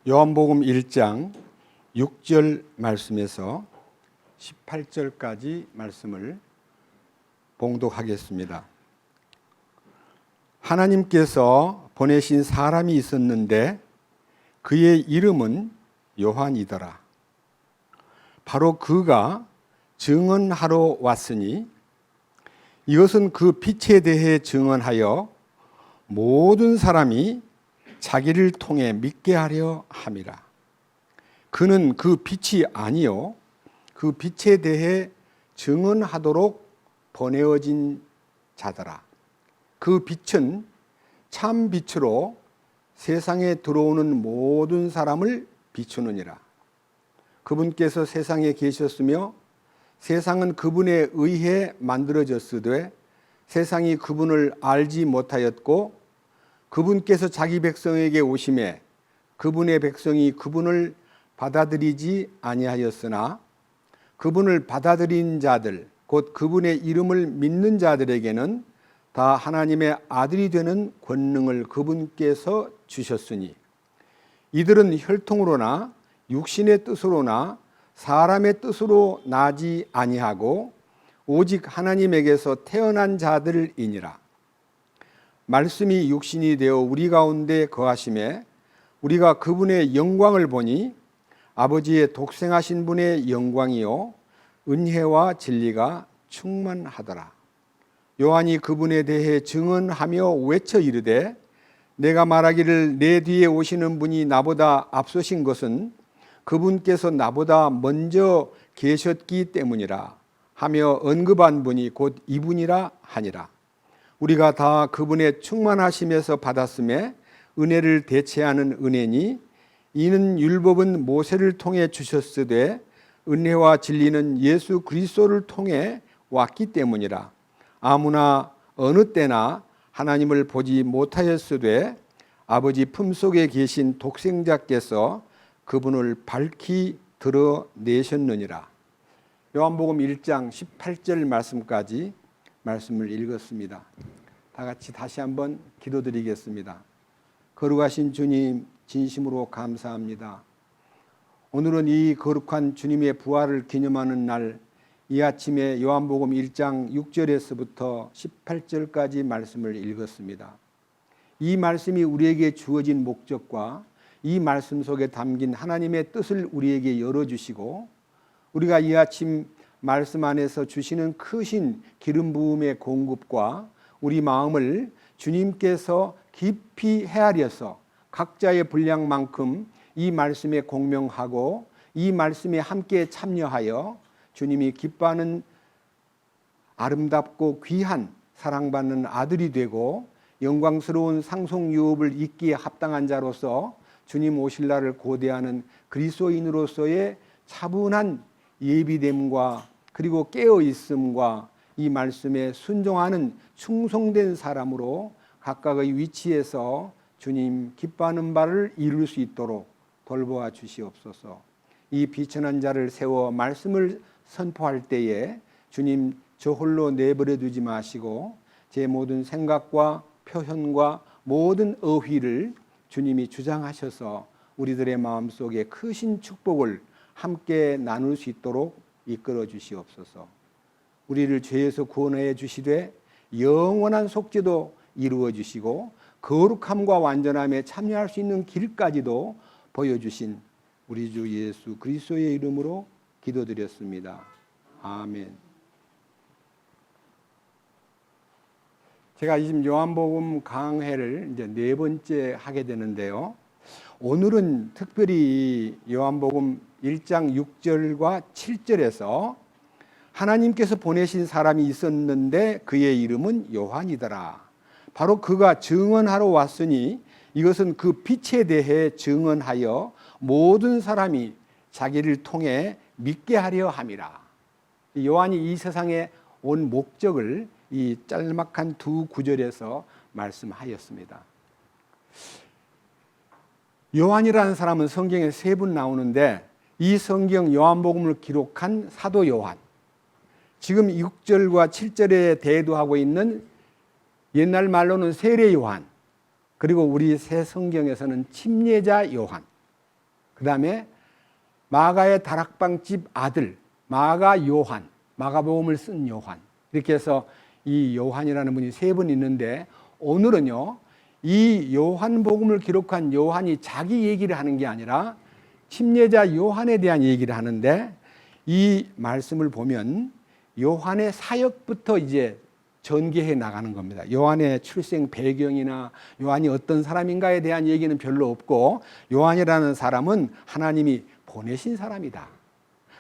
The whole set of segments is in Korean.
요한복음 1장 6절 말씀에서 18절까지 말씀을 봉독하겠습니다. 하나님께서 보내신 사람이 있었는데 그의 이름은 요한이더라. 바로 그가 증언하러 왔으니 이것은 그 빛에 대해 증언하여 모든 사람이 자기를 통해 믿게 하려 함이라. 그는 그 빛이 아니요 그 빛에 대해 증언하도록 보내어진 자더라. 그 빛은 참 빛으로 세상에 들어오는 모든 사람을 비추느니라. 그분께서 세상에 계셨으며 세상은 그분에 의해 만들어졌으되 세상이 그분을 알지 못하였고 그분께서 자기 백성에게 오심에 그분의 백성이 그분을 받아들이지 아니하였으나 그분을 받아들인 자들 곧 그분의 이름을 믿는 자들에게는 다 하나님의 아들이 되는 권능을 그분께서 주셨으니 이들은 혈통으로나 육신의 뜻으로나 사람의 뜻으로 나지 아니하고 오직 하나님에게서 태어난 자들이니라. 말씀이 육신이 되어 우리 가운데 거하심에 우리가 그분의 영광을 보니 아버지의 독생하신 분의 영광이요 은혜와 진리가 충만하더라. 요한이 그분에 대해 증언하며 외쳐 이르되 내가 말하기를 내 뒤에 오시는 분이 나보다 앞서신 것은 그분께서 나보다 먼저 계셨기 때문이라 하며 언급한 분이 곧 이분이라 하니라. 우리가 다 그분의 충만하심에서 받았음에 은혜를 대체하는 은혜니 이는 율법은 모세를 통해 주셨으되 은혜와 진리는 예수 그리스도를 통해 왔기 때문이라. 아무나 어느 때나 하나님을 보지 못하였으되 아버지 품속에 계신 독생자께서 그분을 밝히 드러내셨느니라. 요한복음 1장 18절 말씀까지 말씀을 읽었습니다. 다 같이 다시 한번 기도드리겠습니다. 거룩하신 주님, 진심으로 감사합니다. 오늘은 이 거룩한 주님의 부활을 기념하는 날, 이 아침에 요한복음 1장 6절에서부터 18절까지 말씀을 읽었습니다. 이 말씀이 우리에게 주어진 목적과 이 말씀 속에 담긴 하나님의 뜻을 우리에게 열어주시고 우리가 이 아침 말씀 안에서 주시는 크신 기름 부음의 공급과 우리 마음을 주님께서 깊이 헤아려서 각자의 분량만큼 이 말씀에 공명하고 이 말씀에 함께 참여하여 주님이 기뻐하는 아름답고 귀한 사랑받는 아들이 되고 영광스러운 상속 유업을 잇기에 합당한 자로서 주님 오실 날을 고대하는 그리스도인으로서의 차분한 예비됨과 그리고 깨어있음과 이 말씀에 순종하는 충성된 사람으로 각각의 위치에서 주님 기뻐하는 바를 이룰 수 있도록 돌보아 주시옵소서. 이 비천한 자를 세워 말씀을 선포할 때에 주님 저 홀로 내버려 두지 마시고 제 모든 생각과 표현과 모든 어휘를 주님이 주장하셔서 우리들의 마음속에 크신 축복을 함께 나눌 수 있도록 이끌어 주시옵소서. 우리를 죄에서 구원해 주시되 영원한 속죄도 이루어 주시고 거룩함과 완전함에 참여할 수 있는 길까지도 보여주신 우리 주 예수 그리스도의 이름으로 기도드렸습니다. 아멘. 제가 지금 요한복음 강해를 이제 4번째 하게 되는데요. 오늘은 특별히 요한복음 1장 6절과 7절에서 하나님께서 보내신 사람이 있었는데 그의 이름은 요한이더라. 바로 그가 증언하러 왔으니 이것은 그 빛에 대해 증언하여 모든 사람이 자기를 통해 믿게 하려 함이라. 요한이 이 세상에 온 목적을 이 짤막한 두 구절에서 말씀하였습니다. 요한이라는 사람은 성경에 3분 나오는데 이 성경 요한복음을 기록한 사도 요한, 지금 6절과 7절에 대두하고 있는 옛날 말로는 세례 요한, 그리고 우리 새 성경에서는 침례자 요한, 그 다음에 마가의 다락방집 아들 마가 요한, 마가복음을 쓴 요한, 이렇게 해서 이 요한이라는 분이 세 분 있는데, 오늘은요 이 요한복음을 기록한 요한이 자기 얘기를 하는 게 아니라 침례자 요한에 대한 얘기를 하는데, 이 말씀을 보면 요한의 사역부터 이제 전개해 나가는 겁니다. 요한의 출생 배경이나 요한이 어떤 사람인가에 대한 얘기는 별로 없고, 요한이라는 사람은 하나님이 보내신 사람이다.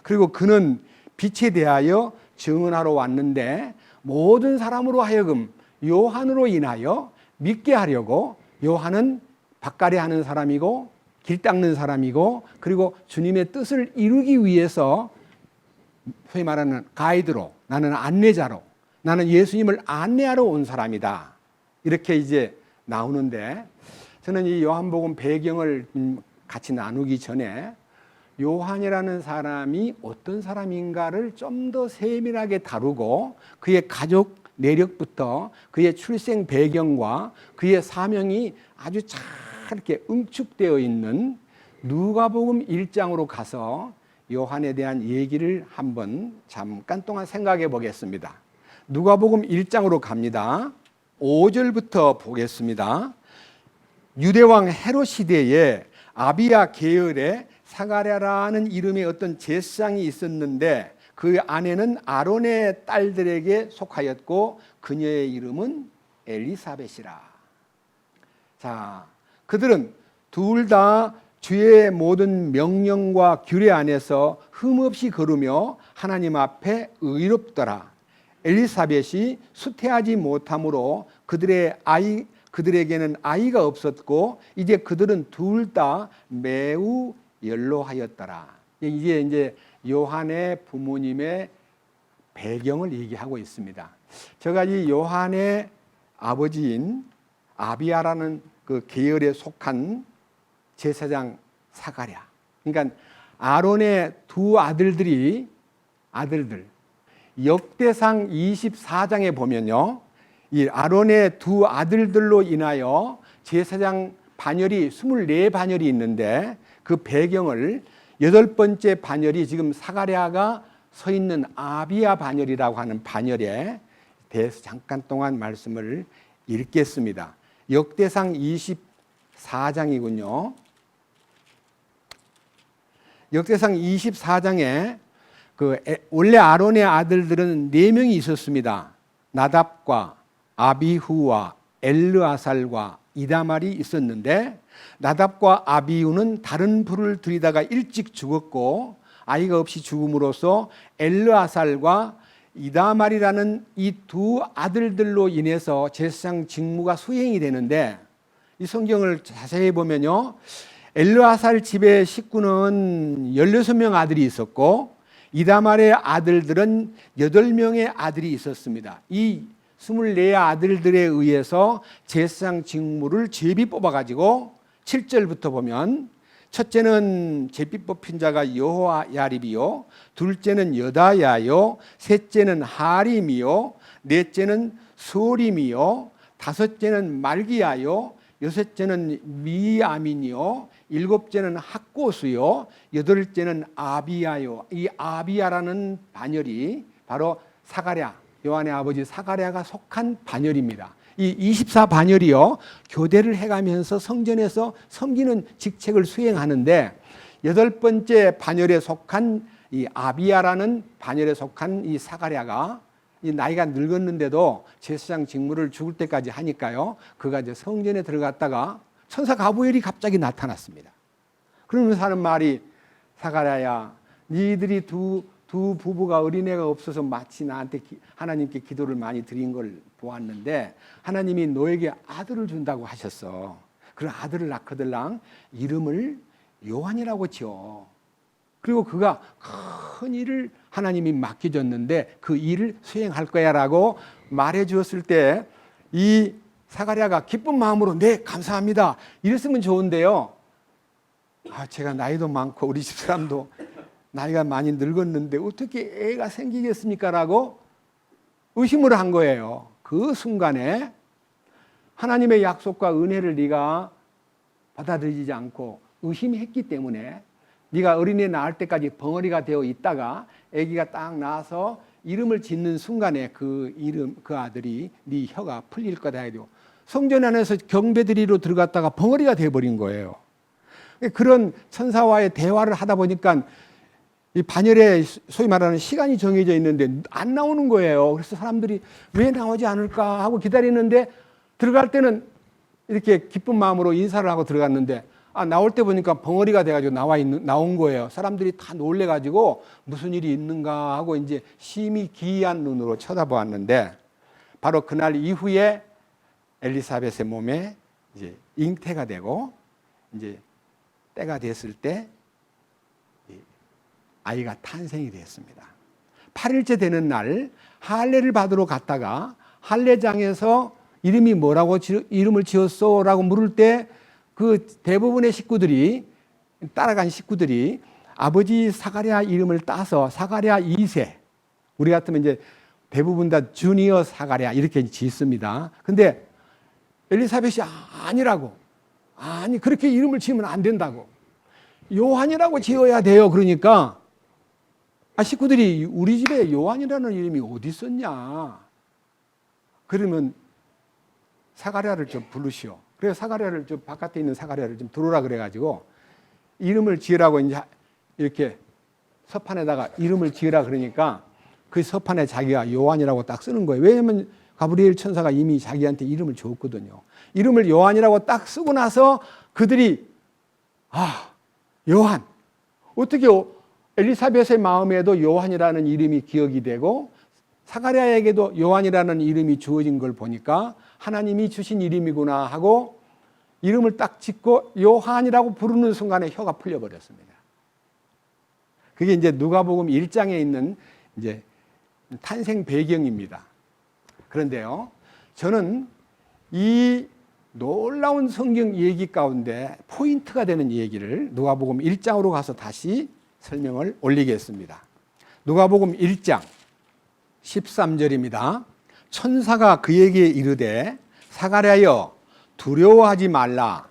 그리고 그는 빛에 대하여 증언하러 왔는데 모든 사람으로 하여금 요한으로 인하여 믿게 하려고, 요한은 밭갈이 하는 사람이고 길 닦는 사람이고, 그리고 주님의 뜻을 이루기 위해서 소위 말하는 가이드로, 나는 안내자로, 나는 예수님을 안내하러 온 사람이다, 이렇게 이제 나오는데, 저는 이 요한복음 배경을 같이 나누기 전에 요한이라는 사람이 어떤 사람인가를 좀 더 세밀하게 다루고, 그의 가족 내력부터 그의 출생 배경과 그의 사명이 아주 잘 이렇게 응축되어 있는 누가복음 1장으로 가서 요한에 대한 얘기를 한번 잠깐 동안 생각해 보겠습니다. 누가복음 1장으로 갑니다. 5절부터 보겠습니다. 유대왕 헤롯 시대에 아비야 계열의 사가랴라는 이름의 어떤 제사장이 있었는데, 그 아내는 아론의 딸들에게 속하였고 그녀의 이름은 엘리사벳이라. 자, 그들은 둘 다 주의 모든 명령과 규례 안에서 흠없이 걸으며 하나님 앞에 의롭더라. 엘리사벳이 수태하지 못함으로 그들에게는 아이가 없었고, 이제 그들은 둘 다 매우 연로하였더라. 이게 이제 요한의 부모님의 배경을 얘기하고 있습니다. 제가 이 요한의 아버지인 아비야라는 그 계열에 속한 제사장 사가랴, 그러니까 아론의 두 아들들, 역대상 24장에 보면요, 이 아론의 두 아들들로 인하여 제사장 반열이 24반열이 있는데, 그 배경을 8번째 반열이 지금 사가랴가 서 있는 아비야 반열이라고 하는 반열에 대해서 잠깐 동안 말씀을 읽겠습니다. 역대상 24장이군요. 역대상 24장에 원래 아론의 아들들은 4명이 있었습니다. 나답과 아비후와 엘르아살과 이다말이 있었는데, 나답과 아비후는 다른 불을 들이다가 일찍 죽었고, 아이가 없이 죽음으로써 엘르아살과 이다말이라는 이 두 아들들로 인해서 제사장 직무가 수행이 되는데, 이 성경을 자세히 보면요, 엘르아살 집의 식구는 16명 아들이 있었고, 이다말의 아들들은 8명의 아들이 있었습니다. 이 24 아들들에 의해서 제사장 직무를 제비 뽑아가지고 7절부터 보면, 첫째는 제비 뽑힌 자가 여호야립이요, 둘째는 여다야요, 셋째는 하림이요, 넷째는 소림이요, 다섯째는 말기야요, 여섯째는 미아민이요, 일곱째는 학고수요, 여덟째는 아비야요. 이 아비야라는 반열이 바로 사가랴, 요한의 아버지 사가랴가 속한 반열입니다. 이 24반열이요, 교대를 해가면서 성전에서 섬기는 직책을 수행하는데, 8번째 반열에 속한 이 아비야라는 반열에 속한 이 사가랴가 이 나이가 늙었는데도 제사장 직무를 죽을 때까지 하니까요, 그가 이제 성전에 들어갔다가 천사 가브리엘이 갑자기 나타났습니다. 그러면서 하는 말이, 사가랴야, 니들이 두 부부가 어린애가 없어서 마치 나한테 하나님께 기도를 많이 드린 걸 보았는데, 하나님이 너에게 아들을 준다고 하셨어. 그런 아들을 낳거들랑 이름을 요한이라고 지어. 그리고 그가 큰 일을 하나님이 맡겨줬는데 그 일을 수행할 거야 라고 말해 주었을 때, 이 사가랴가 기쁜 마음으로 네 감사합니다 이랬으면 좋은데요, 제가 나이도 많고 우리 집사람도 나이가 많이 늙었는데 어떻게 애가 생기겠습니까? 라고 의심을 한 거예요. 그 순간에 하나님의 약속과 은혜를 네가 받아들이지 않고 의심했기 때문에 네가 어린애 낳을 때까지 벙어리가 되어 있다가 아기가 딱 나와서 이름을 짓는 순간에 그 아들이 네 혀가 풀릴 거다 해도 성전 안에서 경배드리러 들어갔다가 벙어리가 되어버린 거예요. 그런 천사와의 대화를 하다 보니까 이 반열에 소위 말하는 시간이 정해져 있는데 안 나오는 거예요. 그래서 사람들이 왜 나오지 않을까 하고 기다리는데 들어갈 때는 이렇게 기쁜 마음으로 인사를 하고 들어갔는데 나올 때 보니까 벙어리가 돼가지고 나온 거예요. 사람들이 다 놀래가지고 무슨 일이 있는가 하고 이제 심히 기이한 눈으로 쳐다보았는데 바로 그날 이후에 엘리사벳의 몸에 이제 잉태가 되고 이제 때가 됐을 때 아이가 탄생이 되었습니다. 8일째 되는 날 할례를 받으러 갔다가 할례장에서 이름이 뭐라고 이름을 지었어? 라고 물을 때 그 대부분의 식구들이 따라간 식구들이 아버지 사가랴 이름을 따서 사가랴 2세 우리 같으면 이제 대부분 다 주니어 사가랴 이렇게 짓습니다. 근데 엘리사벳이 아니라고 아니 그렇게 이름을 지으면 안 된다고 요한이라고 지어야 돼요. 그러니까 식구들이 우리 집에 요한이라는 이름이 어디 있었냐 그러면 사가랴를 좀 부르시오. 그래서 사가랴를 좀 바깥에 있는 사가랴를 좀 들어오라 그래가지고 이름을 지으라고 이제 이렇게 서판에다가 이름을 지으라 그러니까 그 서판에 자기가 요한이라고 딱 쓰는 거예요. 왜냐하면 가브리엘 천사가 이미 자기한테 이름을 줬거든요. 이름을 요한이라고 딱 쓰고 나서 그들이 요한 어떻게 엘리사벳의 마음에도 요한이라는 이름이 기억이 되고 사가랴에게도 요한이라는 이름이 주어진 걸 보니까 하나님이 주신 이름이구나 하고 이름을 딱 짓고 요한이라고 부르는 순간에 혀가 풀려버렸습니다. 그게 이제 누가복음 1장에 있는 이제 탄생 배경입니다. 그런데요, 저는 이 놀라운 성경 얘기 가운데 포인트가 되는 얘기를 누가복음 1장으로 가서 다시 설명을 올리겠습니다. 누가복음 1장 13절입니다. 천사가 그에게 이르되 사가랴여 두려워하지 말라.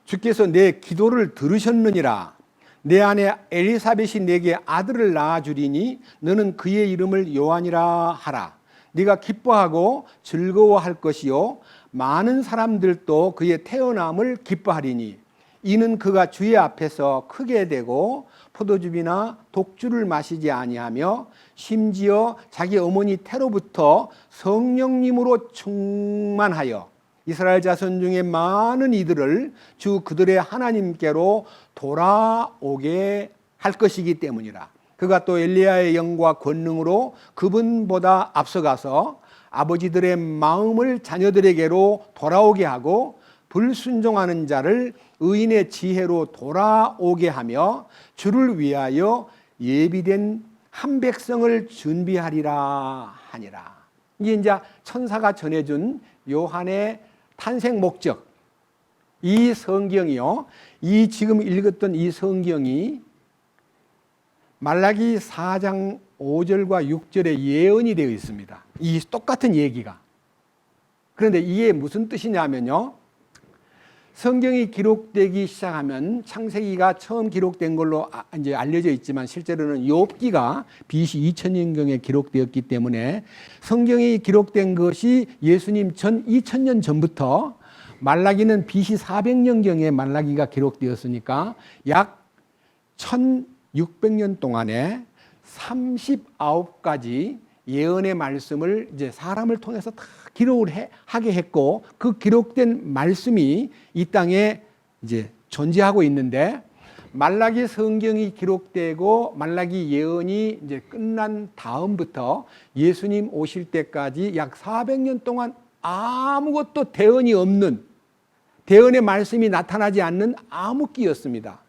주께서 내 기도를 들으셨느니라. 내 아내 엘리사벳이 내게 아들을 낳아주리니 너는 그의 이름을 요한이라 하라. 네가 기뻐하고 즐거워할 것이요 많은 사람들도 그의 태어남을 기뻐하리니 이는 그가 주의 앞에서 크게 되고 포도즙이나 독주를 마시지 아니하며 심지어 자기 어머니 태로부터 성령님으로 충만하여 이스라엘 자손 중에 많은 이들을 주 그들의 하나님께로 돌아오게 할 것이기 때문이라. 그가 또 엘리야의 영과 권능으로 그분보다 앞서가서 아버지들의 마음을 자녀들에게로 돌아오게 하고 불순종하는 자를 의인의 지혜로 돌아오게 하며 주를 위하여 예비된 한 백성을 준비하리라 하니라. 이게 이제 천사가 전해준 요한의 탄생 목적. 이 성경이요, 이 지금 읽었던 이 성경이 말라기 4장 5절과 6절에 예언이 되어 있습니다. 이 똑같은 얘기가. 그런데 이게 무슨 뜻이냐면요, 성경이 기록되기 시작하면 창세기가 처음 기록된 걸로 이제 알려져 있지만 실제로는 욥기가 BC 2000년경에 기록되었기 때문에 성경이 기록된 것이 예수님 전 2000년 전부터 말라기는 BC 400년경에 말라기가 기록되었으니까 약 1600년 동안에 39가지 예언의 말씀을 이제 사람을 통해서 다 기록을 하게 했고 그 기록된 말씀이 이 땅에 이제 존재하고 있는데 말라기 성경이 기록되고 말라기 예언이 이제 끝난 다음부터 예수님 오실 때까지 약 400년 동안 아무것도 대언이 없는 대언의 말씀이 나타나지 않는 암흑기였습니다.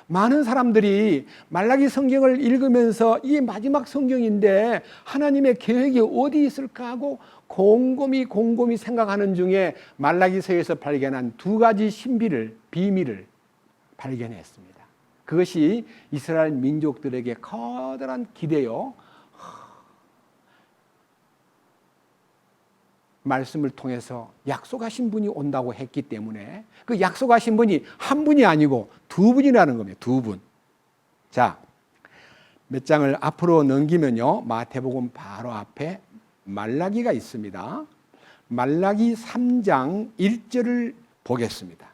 많은 사람들이 말라기 성경을 읽으면서 이 마지막 성경인데 하나님의 계획이 어디 있을까 하고 곰곰이 생각하는 중에 말라기서에서 발견한 두 가지 비밀을 발견했습니다. 그것이 이스라엘 민족들에게 커다란 기대요, 말씀을 통해서 약속하신 분이 온다고 했기 때문에 그 약속하신 분이 한 분이 아니고 두 분이라는 겁니다. 두 분. 자, 몇 장을 앞으로 넘기면요, 마태복음 바로 앞에 말라기가 있습니다. 말라기 3장 1절을 보겠습니다.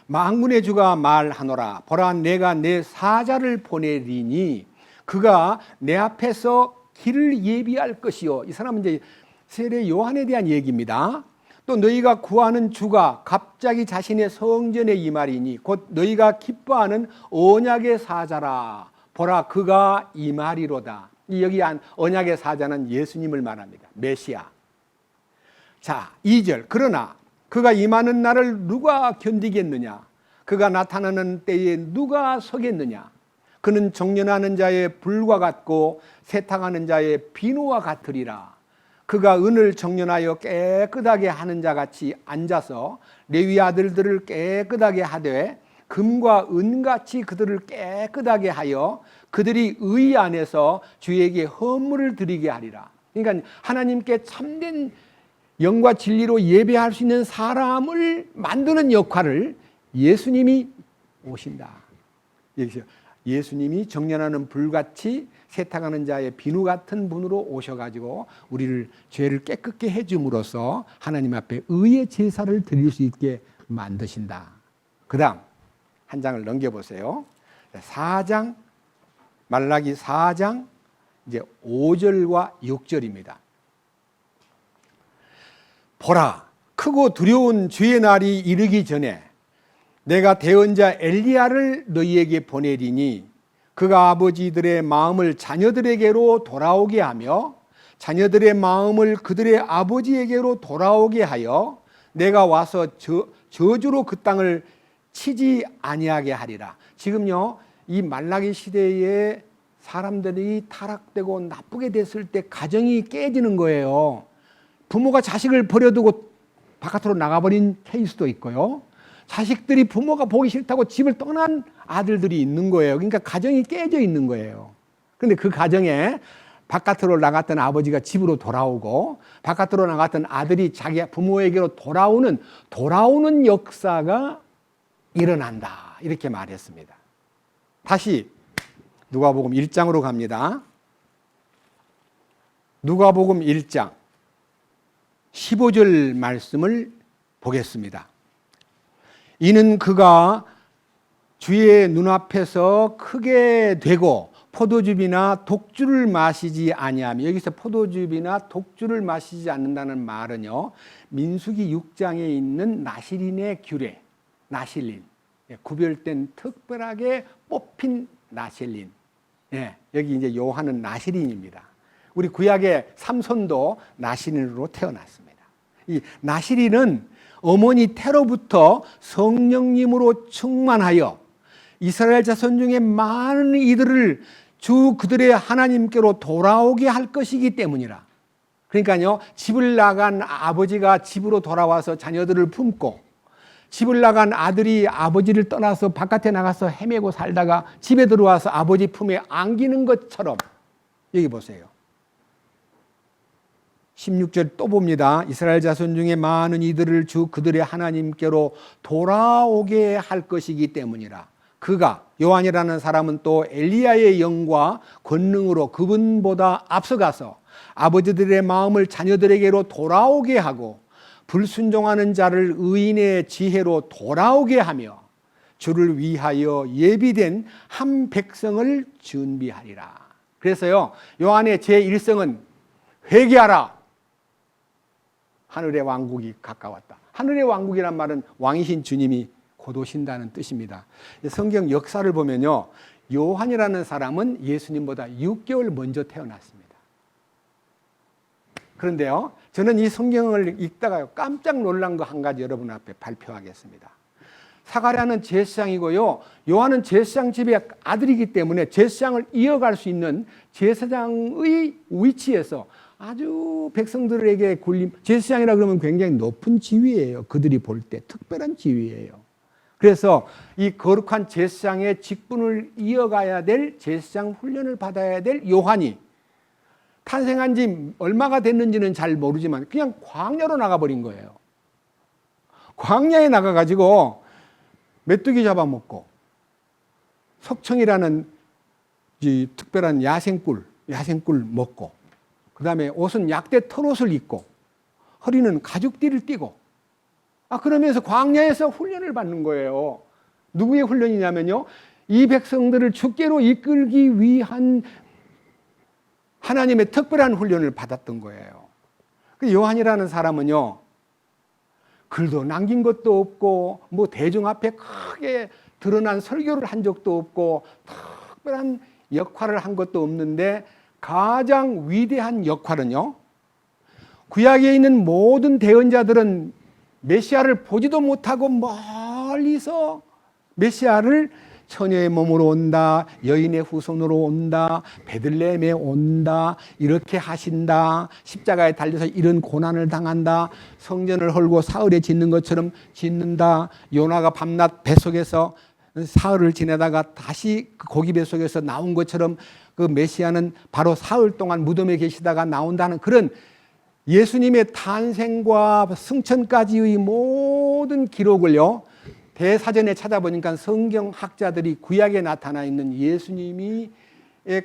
만군의 주가 말하노라. 보라, 내가 내 사자를 보내리니 그가 내 앞에서 길을 예비할 것이요. 이 사람은 이제 세례 요한에 대한 얘기입니다. 또 너희가 구하는 주가 갑자기 자신의 성전에 임하리니 곧 너희가 기뻐하는 언약의 사자라. 보라, 그가 임하리로다. 여기 언약의 사자는 예수님을 말합니다. 메시아. 자, 2절. 그러나 그가 임하는 날을 누가 견디겠느냐? 그가 나타나는 때에 누가 서겠느냐? 그는 정련하는 자의 불과 같고 세탁하는 자의 비누와 같으리라. 그가 은을 정련하여 깨끗하게 하는 자 같이 앉아서 레위 아들들을 깨끗하게 하되 금과 은같이 그들을 깨끗하게 하여 그들이 의 안에서 주에게 헌물을 드리게 하리라. 그러니까 하나님께 참된 영과 진리로 예배할 수 있는 사람을 만드는 역할을 예수님이 오신다. 여기서 예수님이 정련하는 불같이 세탁하는 자의 비누 같은 분으로 오셔가지고 우리를 죄를 깨끗게 해줌으로써 하나님 앞에 의의 제사를 드릴 수 있게 만드신다. 그 다음 한 장을 넘겨보세요. 4장, 말라기 4장 이제 5절과 6절입니다. 보라, 크고 두려운 주의 날이 이르기 전에 내가 대언자 엘리야를 너희에게 보내리니 그가 아버지들의 마음을 자녀들에게로 돌아오게 하며 자녀들의 마음을 그들의 아버지에게로 돌아오게 하여 내가 와서 저주로 그 땅을 치지 아니하게 하리라. 지금요, 이 말라기 시대에 사람들이 타락되고 나쁘게 됐을 때 가정이 깨지는 거예요. 부모가 자식을 버려두고 바깥으로 나가버린 케이스도 있고요. 자식들이 부모가 보기 싫다고 집을 떠난 아들들이 있는 거예요. 그러니까 가정이 깨져 있는 거예요. 그런데 그 가정에 바깥으로 나갔던 아버지가 집으로 돌아오고 바깥으로 나갔던 아들이 자기 부모에게로 돌아오는 역사가 일어난다. 이렇게 말했습니다. 다시 누가복음 1장으로 갑니다. 누가복음 1장 15절 말씀을 보겠습니다. 이는 그가 주의 눈앞에서 크게 되고 포도즙이나 독주를 마시지 아니하며, 여기서 포도즙이나 독주를 마시지 않는다는 말은요, 민수기 6장에 있는 나실인의 규례, 나실린, 구별된 특별하게 뽑힌 나실린. 여기 이제 요한은 나실인입니다. 우리 구약의 삼손도 나실인으로 태어났습니다. 이 나실인은 어머니 태로부터 성령님으로 충만하여 이스라엘 자손 중에 많은 이들을 주 그들의 하나님께로 돌아오게 할 것이기 때문이라. 그러니까요, 집을 나간 아버지가 집으로 돌아와서 자녀들을 품고, 집을 나간 아들이 아버지를 떠나서 바깥에 나가서 헤매고 살다가 집에 들어와서 아버지 품에 안기는 것처럼, 여기 보세요. 16절 또 봅니다. 이스라엘 자손 중에 많은 이들을 주 그들의 하나님께로 돌아오게 할 것이기 때문이라. 그가, 요한이라는 사람은 또 엘리야의 영과 권능으로 그분보다 앞서가서 아버지들의 마음을 자녀들에게로 돌아오게 하고 불순종하는 자를 의인의 지혜로 돌아오게 하며 주를 위하여 예비된 한 백성을 준비하리라. 그래서요, 요한의 제1성은 회개하라. 하늘의 왕국이 가까웠다. 하늘의 왕국이란 말은 왕이신 주님이 곧 오신다는 뜻입니다. 성경 역사를 보면요, 요한이라는 사람은 예수님보다 6개월 먼저 태어났습니다. 그런데요, 저는 이 성경을 읽다가 깜짝 놀란 거 한 가지 여러분 앞에 발표하겠습니다. 사가랴는 제사장이고요, 요한은 제사장 집의 아들이기 때문에 제사장을 이어갈 수 있는 제사장의 위치에서 아주 백성들에게 제사장이라 그러면 굉장히 높은 지위예요. 그들이 볼 때 특별한 지위예요. 그래서 이 거룩한 제사장의 직분을 이어가야 될, 제사장 훈련을 받아야 될 요한이 탄생한 지 얼마가 됐는지는 잘 모르지만 그냥 광야로 나가버린 거예요. 광야에 나가가지고 메뚜기 잡아먹고 석청이라는 이 특별한 야생꿀 먹고, 그 다음에 옷은 약대 털옷을 입고, 허리는 가죽띠를 띠고, 그러면서 광야에서 훈련을 받는 거예요. 누구의 훈련이냐면요, 이 백성들을 주께로 이끌기 위한 하나님의 특별한 훈련을 받았던 거예요. 그 요한이라는 사람은요, 글도 남긴 것도 없고, 뭐 대중 앞에 크게 드러난 설교를 한 적도 없고, 특별한 역할을 한 것도 없는데, 가장 위대한 역할은요, 구약에 있는 모든 대언자들은 메시아를 보지도 못하고 멀리서 메시아를 처녀의 몸으로 온다, 여인의 후손으로 온다, 베들레헴에 온다, 이렇게 하신다, 십자가에 달려서 이런 고난을 당한다, 성전을 헐고 사흘에 짓는 것처럼 짓는다, 요나가 밤낮 뱃속에서 사흘을 지내다가 다시 그 고기 뱃속에서 나온 것처럼 그 메시아는 바로 사흘 동안 무덤에 계시다가 나온다는 그런 예수님의 탄생과 승천까지의 모든 기록을요, 대사전에 찾아보니까 성경학자들이 구약에 나타나 있는 예수님이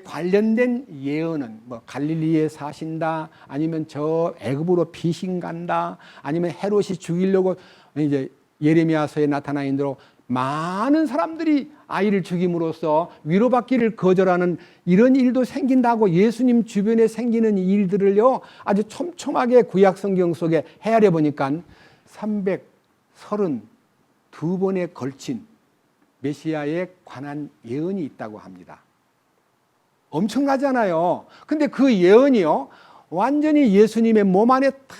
관련된 예언은 뭐 갈릴리에 사신다, 아니면 저 애굽으로 피신 간다, 아니면 헤롯이 죽이려고 이제 예레미야서에 나타나 있는 대로 많은 사람들이 아이를 죽임으로써 위로받기를 거절하는 이런 일도 생긴다고 예수님 주변에 생기는 일들을요, 아주 촘촘하게 구약 성경 속에 헤아려 보니까 332번에 걸친 메시아에 관한 예언이 있다고 합니다. 엄청나잖아요. 근데 그 예언이요, 완전히 예수님의 몸 안에 다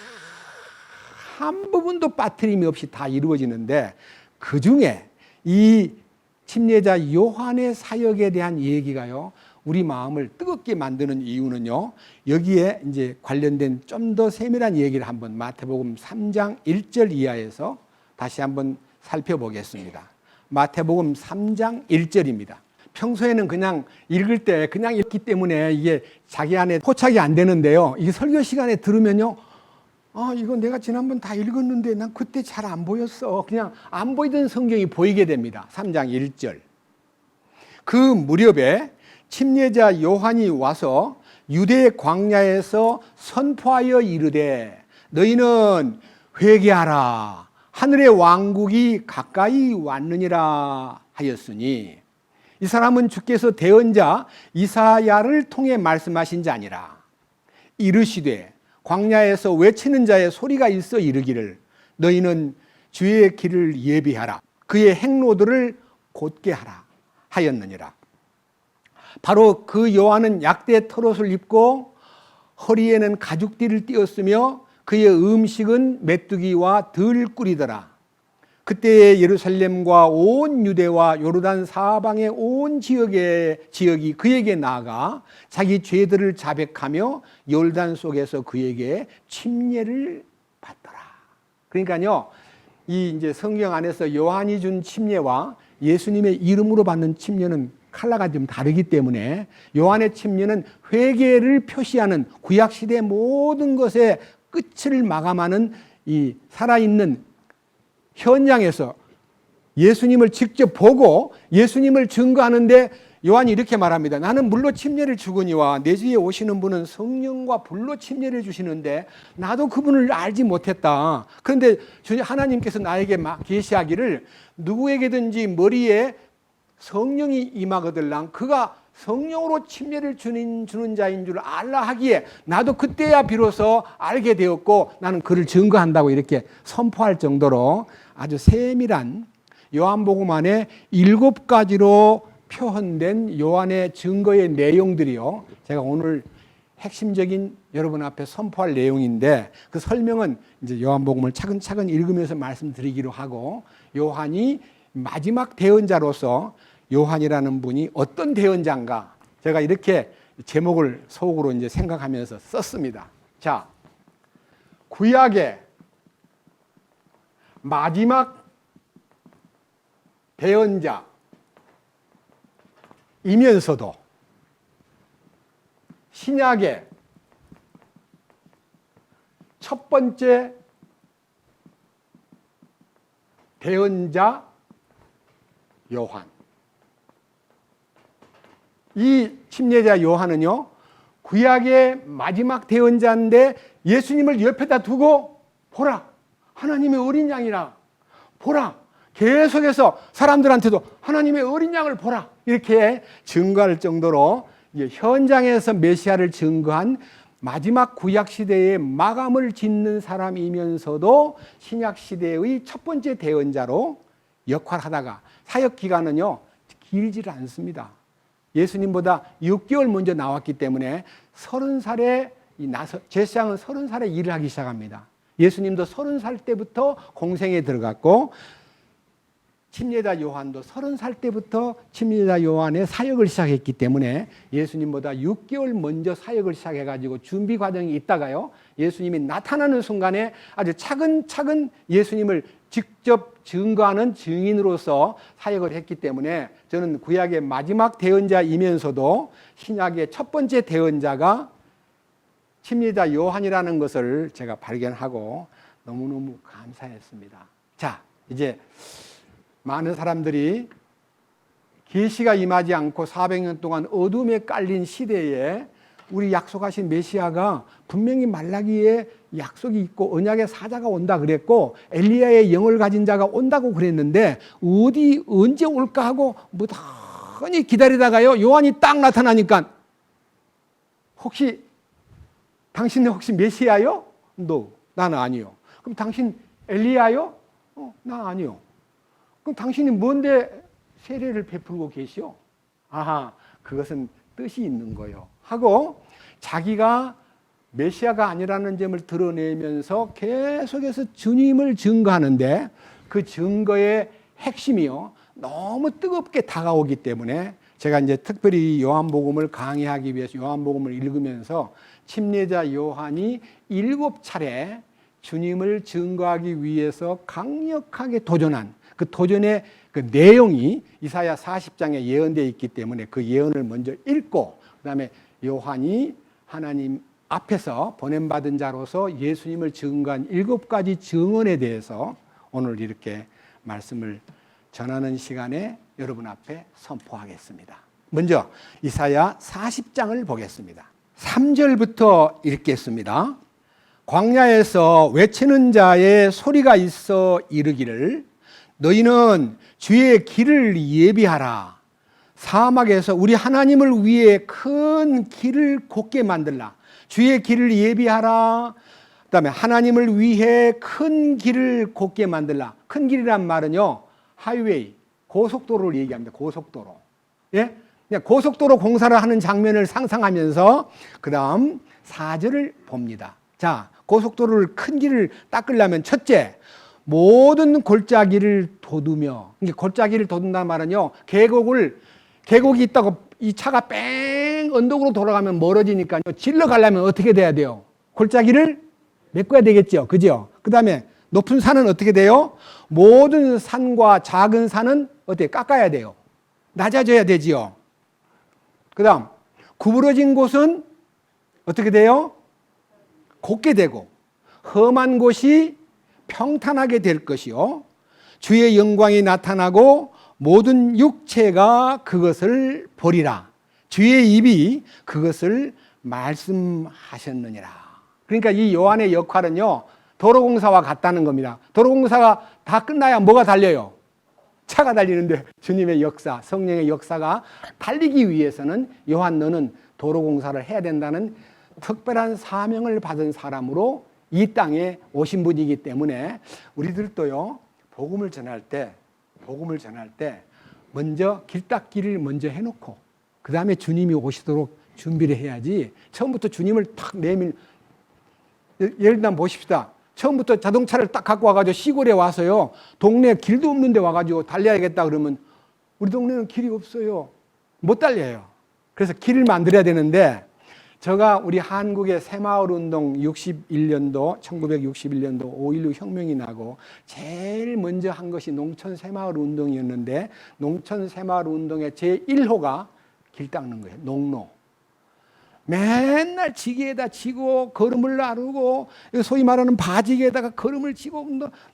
한 부분도 빠트림이 없이 다 이루어지는데, 그 중에 이 침례자 요한의 사역에 대한 얘기가요, 우리 마음을 뜨겁게 만드는 이유는요, 여기에 이제 관련된 좀 더 세밀한 얘기를 한번 마태복음 3장 1절 이하에서 다시 한번 살펴보겠습니다. 마태복음 3장 1절입니다. 평소에는 그냥 읽을 때 그냥 읽기 때문에 이게 자기 안에 포착이 안 되는데요, 이 설교 시간에 들으면요, 이거 내가 지난번 다 읽었는데 난 그때 잘 안 보였어. 그냥 안 보이던 성경이 보이게 됩니다. 3장 1절. 그 무렵에 침례자 요한이 와서 유대 광야에서 선포하여 이르되 너희는 회개하라, 하늘의 왕국이 가까이 왔느니라 하였으니, 이 사람은 주께서 대언자 이사야를 통해 말씀하신 자니라. 이르시되 광야에서 외치는 자의 소리가 있어 이르기를 너희는 주의 길을 예비하라, 그의 행로들을 곧게 하라 하였느니라. 바로 그 요한은 약대 털옷을 입고 허리에는 가죽띠를 띄었으며 그의 음식은 메뚜기와 들꿀이더라. 그때의 예루살렘과 온 유대와 요르단 사방의 온 지역이 그에게 나아가 자기 죄들을 자백하며 요르단 속에서 그에게 침례를 받더라. 그러니까요, 이 이제 성경 안에서 요한이 준 침례와 예수님의 이름으로 받는 침례는 컬러가 좀 다르기 때문에 요한의 침례는 회개를 표시하는 구약 시대 모든 것의 끝을 마감하는 이 살아있는 현장에서 예수님을 직접 보고 예수님을 증거하는데, 요한이 이렇게 말합니다. 나는 물로 침례를 주거니와 내 뒤에 오시는 분은 성령과 불로 침례를 주시는데 나도 그분을 알지 못했다. 그런데 하나님께서 나에게 막 계시하기를 누구에게든지 머리에 성령이 임하거들랑 그가 성령으로 침례를 주는 자인 줄 알라 하기에 나도 그때야 비로소 알게 되었고 나는 그를 증거한다고 이렇게 선포할 정도로 아주 세밀한 요한복음 안에 7가지로 표현된 요한의 증거의 내용들이요, 제가 오늘 핵심적인 여러분 앞에 선포할 내용인데, 그 설명은 이제 요한복음을 차근차근 읽으면서 말씀드리기로 하고, 요한이 마지막 대언자로서 요한이라는 분이 어떤 대언자인가, 제가 이렇게 제목을 속으로 이제 생각하면서 썼습니다. 자, 구약의 마지막 대언자이면서도 신약의 첫 번째 대언자 요한. 이 침례자 요한은요, 구약의 마지막 대언자인데 예수님을 옆에다 두고 보라, 하나님의 어린 양이라, 보라, 계속해서 사람들한테도 하나님의 어린 양을 보라, 이렇게 증거할 정도로 현장에서 메시아를 증거한 마지막 구약 시대의 마감을 짓는 사람이면서도 신약 시대의 첫 번째 대언자로 역할하다가 사역 기간은요 길지를 않습니다. 예수님보다 6개월 먼저 나왔기 때문에 30살에 제사장은 30살에 일을 하기 시작합니다. 예수님도 30살 때부터 공생에 들어갔고 침례자 요한도 30살 때부터 침례자 요한의 사역을 시작했기 때문에 예수님보다 6개월 먼저 사역을 시작해가지고 준비 과정이 있다가요, 예수님이 나타나는 순간에 아주 차근차근 예수님을 직접 증거하는 증인으로서 사역을 했기 때문에 저는 구약의 마지막 대언자이면서도 신약의 첫 번째 대언자가 침례자 요한이라는 것을 제가 발견하고 너무너무 감사했습니다. 자, 이제 많은 사람들이 계시가 임하지 않고 400년 동안 어둠에 깔린 시대에 우리 약속하신 메시아가 분명히 말라기에 약속이 있고 언약의 사자가 온다 그랬고 엘리야의 영을 가진 자가 온다고 그랬는데 어디 언제 올까 하고 무던히 기다리다가요, 요한이 딱 나타나니까 혹시 당신은 혹시 메시아요? 너, 나는 아니요. 그럼 당신 엘리야요? 나 아니요. 그럼 당신이 뭔데 세례를 베풀고 계시오? 아하, 그것은 뜻이 있는 거요 하고 자기가 메시아가 아니라는 점을 드러내면서 계속해서 주님을 증거하는데 그 증거의 핵심이요 너무 뜨겁게 다가오기 때문에 제가 이제 특별히 요한복음을 강의하기 위해서 요한복음을 읽으면서 침례자 요한이 7차례 주님을 증거하기 위해서 강력하게 도전한 그 도전의 그 내용이 이사야 40장에 예언되어 있기 때문에 그 예언을 먼저 읽고 그다음에 요한이 하나님 앞에서 보냄받은 자로서 예수님을 증거한 7가지 증언에 대해서 오늘 이렇게 말씀을 전하는 시간에 여러분 앞에 선포하겠습니다. 먼저 이사야 40장을 보겠습니다. 3절부터 읽겠습니다. 광야에서 외치는 자의 소리가 있어 이르기를 너희는 주의 길을 예비하라. 사막에서 우리 하나님을 위해 큰 길을 곧게 만들라. 주의 길을 예비하라. 그 다음에 하나님을 위해 큰 길을 곧게 만들라. 큰 길이란 말은요, 하이웨이, 고속도로를 얘기합니다. 고속도로. 예? 그냥 고속도로 공사를 하는 장면을 상상하면서 그 다음 4절을 봅니다. 자, 고속도로를 큰 길을 닦으려면 첫째, 모든 골짜기를 돋우며, 골짜기를 돋운다는 말은요, 계곡이 있다고 이 차가 뺑 언덕으로 돌아가면 멀어지니까요, 질러 가려면 어떻게 돼야 돼요? 골짜기를 메꿔야 되겠죠. 그죠? 그 다음에 높은 산은 어떻게 돼요? 모든 산과 작은 산은 어떻게 깎아야 돼요? 낮아져야 되지요. 그 다음, 구부러진 곳은 어떻게 돼요? 곧게 되고, 험한 곳이 평탄하게 될 것이요. 주의 영광이 나타나고 모든 육체가 그것을 보리라. 주의 입이 그것을 말씀하셨느니라. 그러니까 이 요한의 역할은요, 도로공사와 같다는 겁니다. 도로공사가 다 끝나야 뭐가 달려요? 차가 달리는데 주님의 역사, 성령의 역사가 달리기 위해서는 요한 너는 도로공사를 해야 된다는 특별한 사명을 받은 사람으로 이 땅에 오신 분이기 때문에 우리들도요, 복음을 전할 때 먼저 길닦기를 먼저 해놓고 그 다음에 주님이 오시도록 준비를 해야지 처음부터 주님을 탁 예를 들면 보십시다. 처음부터 자동차를 딱 갖고 와가지고 시골에 와서요, 동네에 길도 없는데 와가지고 달려야겠다 그러면 우리 동네는 길이 없어요. 못 달려요. 그래서 길을 만들어야 되는데 제가 우리 한국의 새마을운동 1961년도 5.16 혁명이 나고 제일 먼저 한 것이 농촌 새마을운동이었는데 농촌 새마을운동의 제1호가 길 닦는 거예요. 농로. 맨날 지게에다 지고 걸음을 나르고 소위 말하는 바지게에다가 걸음을 지고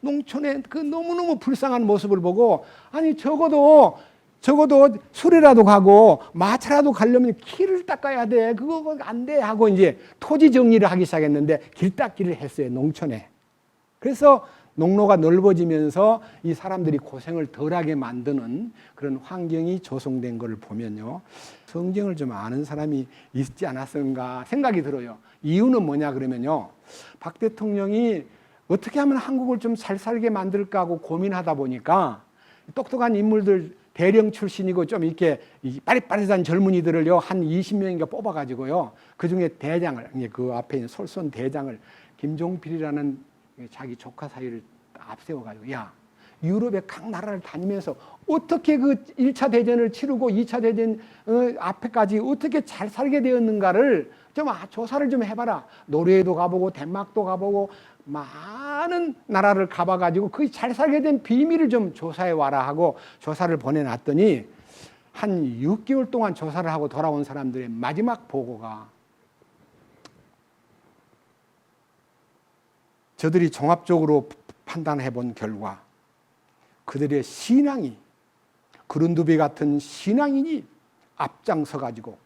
농촌의 그 너무너무 불쌍한 모습을 보고 아니 적어도 적어도 수레라도 가고 마차라도 가려면 길을 닦아야 돼. 그거 안 돼 하고 이제 토지 정리를 하기 시작했는데 길 닦기를 했어요, 농촌에. 그래서 농로가 넓어지면서 이 사람들이 고생을 덜하게 만드는 그런 환경이 조성된 걸 보면요, 성경을 좀 아는 사람이 있지 않았을까 생각이 들어요. 이유는 뭐냐 그러면요, 박 대통령이 어떻게 하면 한국을 좀 잘 살게 만들까 하고 고민하다 보니까 똑똑한 인물들, 대령 출신이고 좀 이렇게 빠릿빠릿한 젊은이들을요 한 20명인가 뽑아가지고요, 그 중에 대장을, 그 앞에 있는 솔선 대장을, 김종필이라는 자기 조카 사이를 앞세워가지고, 야, 유럽의 각 나라를 다니면서 어떻게 그 1차 대전을 치르고 2차 대전 앞에까지 어떻게 잘 살게 되었는가를 좀 조사를 좀 해봐라. 노르웨이도 가보고 덴마크도 가보고 많은 나라를 가봐가지고 그 잘 살게 된 비밀을 좀 조사해 와라 하고 조사를 보내놨더니 한 6개월 동안 조사를 하고 돌아온 사람들의 마지막 보고가, 저들이 종합적으로 판단해 본 결과 그들의 신앙이, 그룬두비 같은 신앙인이 앞장서 가지고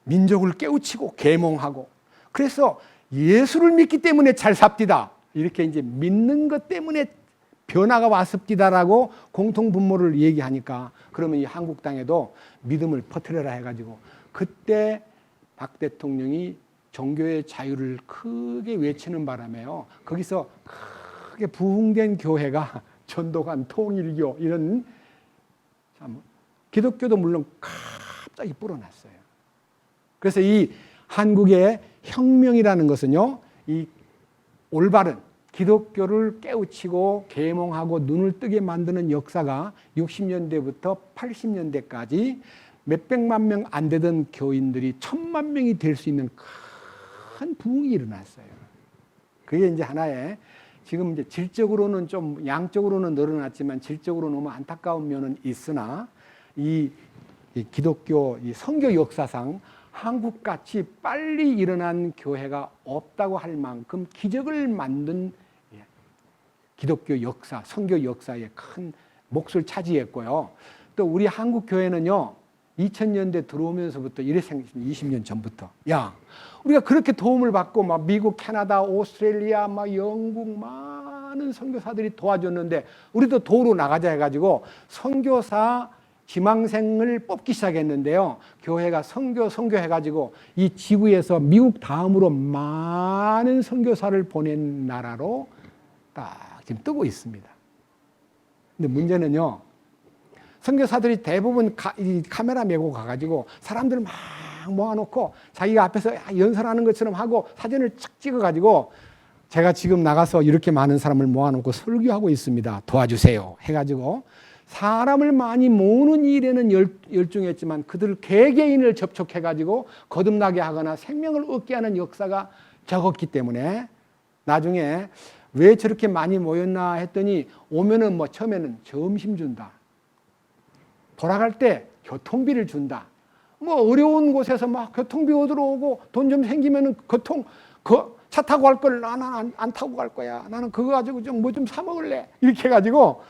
민족을 깨우치고 계몽하고, 그래서 예수를 믿기 때문에 잘 삽디다, 이렇게 이제 믿는 것 때문에 변화가 왔습디다라고 공통분모를 얘기하니까, 그러면 이 한국 땅에도 믿음을 퍼뜨려라 해가지고 그때 박 대통령이 종교의 자유를 크게 외치는 바람에요, 거기서 크게 부흥된 교회가 전도관, 통일교 이런, 기독교도 물론 갑자기 불어났어요. 그래서 이 한국의 혁명이라는 것은요, 이 올바른 기독교를 깨우치고 계몽하고 눈을 뜨게 만드는 역사가 60년대부터 80년대까지 몇백만 명 안 되던 교인들이 1000만 명이 될 수 있는 큰 부흥이 일어났어요. 그게 이제 하나의, 지금 이제 질적으로는 좀 양적으로는 늘어났지만 질적으로 너무 안타까운 면은 있으나, 이 기독교 이 선교 역사상 한국같이 빨리 일어난 교회가 없다고 할 만큼 기적을 만든 기독교 역사, 선교 역사에 큰 몫을 차지했고요. 또 우리 한국 교회는요, 2000년대 들어오면서부터 이래 생겼습니다. 20년 전부터. 야, 우리가 그렇게 도움을 받고 막 미국, 캐나다, 오스트레일리아, 막 영국 많은 선교사들이 도와줬는데 우리도 도로 나가자 해가지고 선교사 지망생을 뽑기 시작했는데요, 교회가 선교해가지고 이 지구에서 미국 다음으로 많은 선교사를 보낸 나라로 딱 지금 뜨고 있습니다. 근데 문제는요, 선교사들이 대부분 이 카메라 메고 가가지고 사람들 막 모아놓고 자기가 앞에서 연설하는 것처럼 하고 사진을 착 찍어가지고, 제가 지금 나가서 이렇게 많은 사람을 모아놓고 설교하고 있습니다, 도와주세요 해가지고 사람을 많이 모으는 일에는 열중했지만 그들 개개인을 접촉해가지고 거듭나게 하거나 생명을 얻게 하는 역사가 적었기 때문에 나중에 왜 저렇게 많이 모였나 했더니, 오면은 뭐 처음에는 점심 준다, 돌아갈 때 교통비를 준다, 뭐 어려운 곳에서 막 교통비 얻으러 오고 돈 좀 생기면은 차 타고 갈 걸 나는 안 타고 갈 거야, 나는 그거 가지고 좀 뭐 좀 사 먹을래, 이렇게 해가지고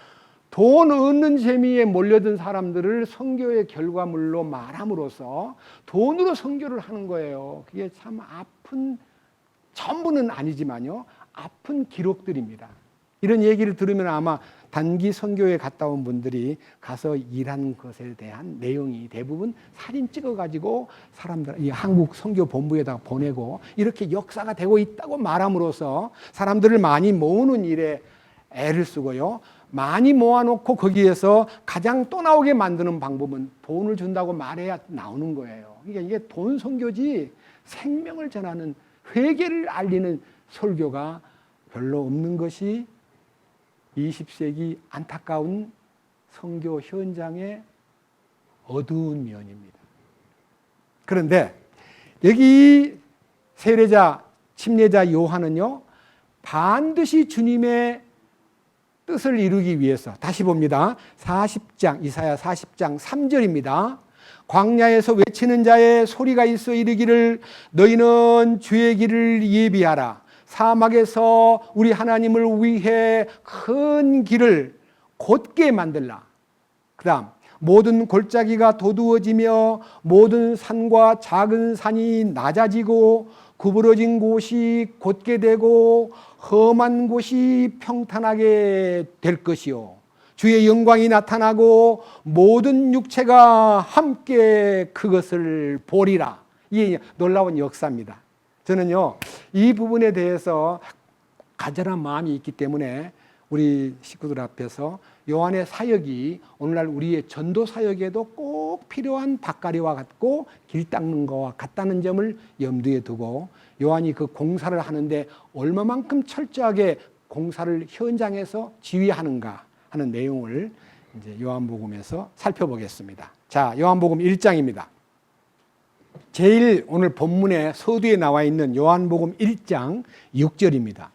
돈 얻는 재미에 몰려든 사람들을 선교의 결과물로 말함으로써 돈으로 선교를 하는 거예요. 그게 참 아픈, 전부는 아니지만요, 아픈 기록들입니다. 이런 얘기를 들으면 아마 단기 선교에 갔다 온 분들이 가서 일한 것에 대한 내용이 대부분 사진 찍어가지고 사람들, 이 한국 선교 본부에다가 보내고 이렇게 역사가 되고 있다고 말함으로써 사람들을 많이 모으는 일에 애를 쓰고요, 많이 모아놓고 거기에서 가장 또 나오게 만드는 방법은 돈을 준다고 말해야 나오는 거예요. 그러니까 이게 돈 선교지 생명을 전하는, 회개를 알리는 설교가 별로 없는 것이 20세기 안타까운 선교 현장의 어두운 면입니다. 그런데 여기 세례자, 침례자 요한은요, 반드시 주님의 뜻을 이루기 위해서, 다시 봅니다. 40장, 이사야 40장 3절입니다. 광야에서 외치는 자의 소리가 있어 이르기를 너희는 주의 길을 예비하라. 사막에서 우리 하나님을 위해 큰 길을 곧게 만들라. 그 다음 모든 골짜기가 도두어지며 모든 산과 작은 산이 낮아지고 구부러진 곳이 곧게 되고 험한 곳이 평탄하게 될 것이요 주의 영광이 나타나고 모든 육체가 함께 그것을 보리라. 이게 놀라운 역사입니다. 저는요 이 부분에 대해서 간절한 마음이 있기 때문에 우리 식구들 앞에서 요한의 사역이 오늘날 우리의 전도 사역에도 꼭 필요한 밭가리와 같고 길 닦는 것과 같다는 점을 염두에 두고 요한이 그 공사를 하는데 얼마만큼 철저하게 공사를 현장에서 지휘하는가 하는 내용을 이제 요한복음에서 살펴보겠습니다. 자, 요한복음 1장입니다. 제일 오늘 본문의 서두에 나와 있는 요한복음 1장 6절입니다.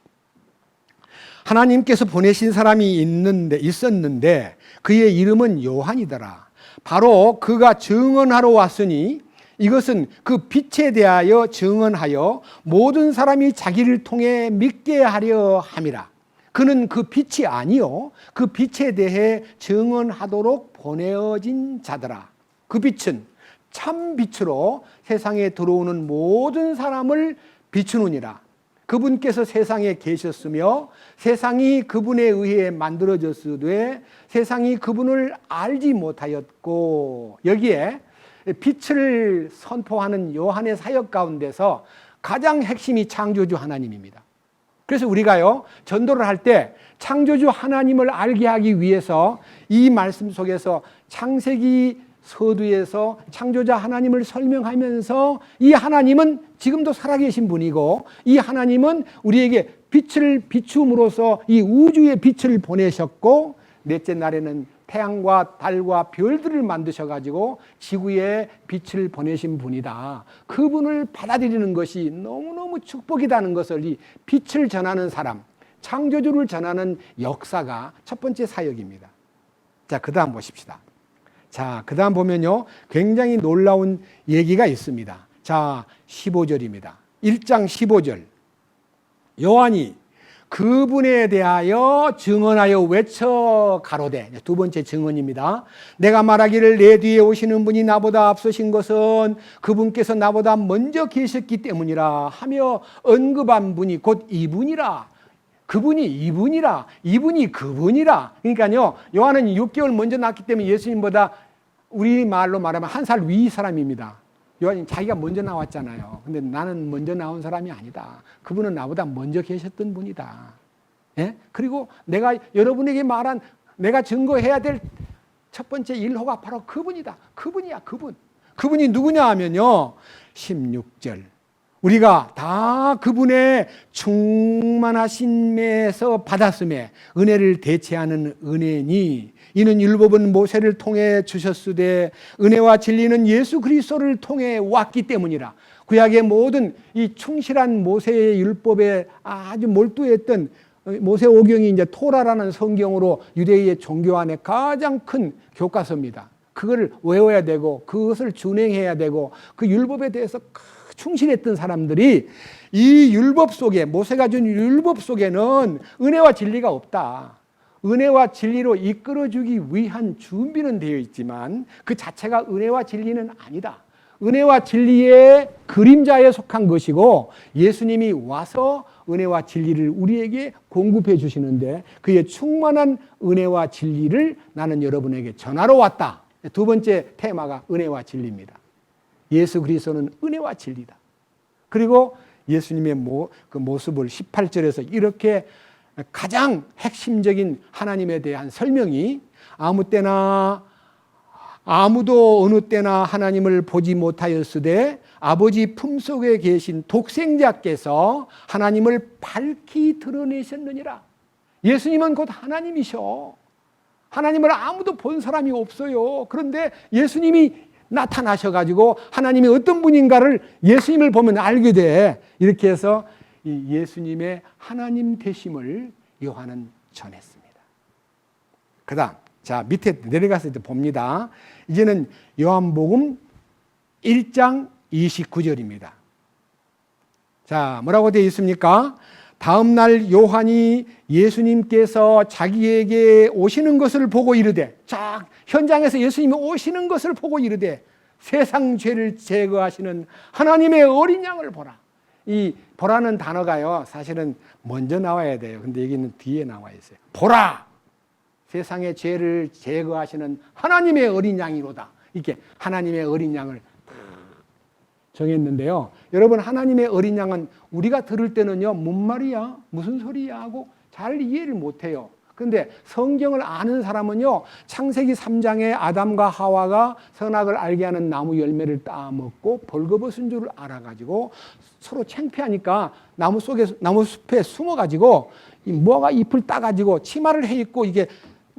하나님께서 보내신 사람이 있었는데 그의 이름은 요한이더라. 바로 그가 증언하러 왔으니 이것은 그 빛에 대하여 증언하여 모든 사람이 자기를 통해 믿게 하려 함이라. 그는 그 빛이 아니요 그 빛에 대해 증언하도록 보내어진 자더라. 그 빛은 참 빛으로 세상에 들어오는 모든 사람을 비추느니라. 그분께서 세상에 계셨으며 세상이 그분에 의해 만들어졌으되 세상이 그분을 알지 못하였고, 여기에 빛을 선포하는 요한의 사역 가운데서 가장 핵심이 창조주 하나님입니다. 그래서 우리가요 전도를 할 때 창조주 하나님을 알게 하기 위해서 이 말씀 속에서 창세기 서두에서 창조자 하나님을 설명하면서 이 하나님은 지금도 살아계신 분이고 이 하나님은 우리에게 빛을 비춤으로써 이 우주의 빛을 보내셨고 넷째 날에는 태양과 달과 별들을 만드셔가지고 지구에 빛을 보내신 분이다. 그분을 받아들이는 것이 너무너무 축복이라는 것을 이 빛을 전하는 사람, 창조주를 전하는 역사가 첫 번째 사역입니다. 자, 그 다음 보십시다. 자, 그 다음 보면요 굉장히 놀라운 얘기가 있습니다. 자, 15절입니다. 1장 15절. 요한이 그분에 대하여 증언하여 외쳐 가로되, 두 번째 증언입니다. 내가 말하기를 내 뒤에 오시는 분이 나보다 앞서신 것은 그분께서 나보다 먼저 계셨기 때문이라 하며 언급한 분이 곧 이분이라. 그분이 이분이라. 이분이 그분이라. 그러니까요 요한은 6개월 먼저 낳았기 때문에 예수님보다 우리말로 말하면 한 살 위 사람입니다. 요한이 자기가 먼저 나왔잖아요. 근데 나는 먼저 나온 사람이 아니다. 그분은 나보다 먼저 계셨던 분이다. 예? 그리고 내가 여러분에게 말한 내가 증거해야 될 첫 번째 일호가 바로 그분이다. 그분이야, 그분. 그분이 누구냐 하면요 16절. 우리가 다 그분의 충만하심에서 받았음에 은혜를 대체하는 은혜니 이는 율법은 모세를 통해 주셨으되 은혜와 진리는 예수 그리스도를 통해 왔기 때문이라. 구약의 모든 이 충실한 모세의 율법에 아주 몰두했던 모세오경이 이제 토라라는 성경으로 유대의 종교 안에 가장 큰 교과서입니다. 그걸 외워야 되고 그것을 준행해야 되고 그 율법에 대해서 충실했던 사람들이 이 율법 속에 모세가 준 율법 속에는 은혜와 진리가 없다. 은혜와 진리로 이끌어주기 위한 준비는 되어 있지만 그 자체가 은혜와 진리는 아니다. 은혜와 진리의 그림자에 속한 것이고 예수님이 와서 은혜와 진리를 우리에게 공급해 주시는데 그의 충만한 은혜와 진리를 나는 여러분에게 전하러 왔다. 두 번째 테마가 은혜와 진리입니다. 예수 그리스도는 은혜와 진리다. 그리고 예수님의 그 모습을 18절에서 이렇게 가장 핵심적인 하나님에 대한 설명이 아무도 어느 때나 하나님을 보지 못하였으되 아버지 품속에 계신 독생자께서 하나님을 밝히 드러내셨느니라. 예수님은 곧 하나님이셔. 하나님을 아무도 본 사람이 없어요. 그런데 예수님이 나타나셔가지고 하나님이 어떤 분인가를 예수님을 보면 알게 돼. 이렇게 해서 이 예수님의 하나님 되심을 요한은 전했습니다. 그 다음 자 밑에 내려가서 이제 봅니다. 이제는 요한복음 1장 29절입니다. 자 뭐라고 되어 있습니까? 다음 날 요한이 예수님께서 자기에게 오시는 것을 보고 이르되, 자, 현장에서 예수님이 오시는 것을 보고 이르되, 세상 죄를 제거하시는 하나님의 어린 양을 보라. 이 보라는 단어가요, 사실은 먼저 나와야 돼요. 근데 여기는 뒤에 나와 있어요. 보라! 세상의 죄를 제거하시는 하나님의 어린 양이로다. 이렇게 하나님의 어린 양을 정했는데요. 여러분, 하나님의 어린 양은 우리가 들을 때는요, 뭔 말이야? 무슨 소리야? 하고 잘 이해를 못해요. 그런데 성경을 아는 사람은요, 창세기 3장에 아담과 하와가 선악을 알게 하는 나무 열매를 따먹고 벌거벗은 줄 알아가지고 서로 창피하니까 나무 숲에 숨어가지고 무화과 잎을 따가지고 치마를 해 입고 이게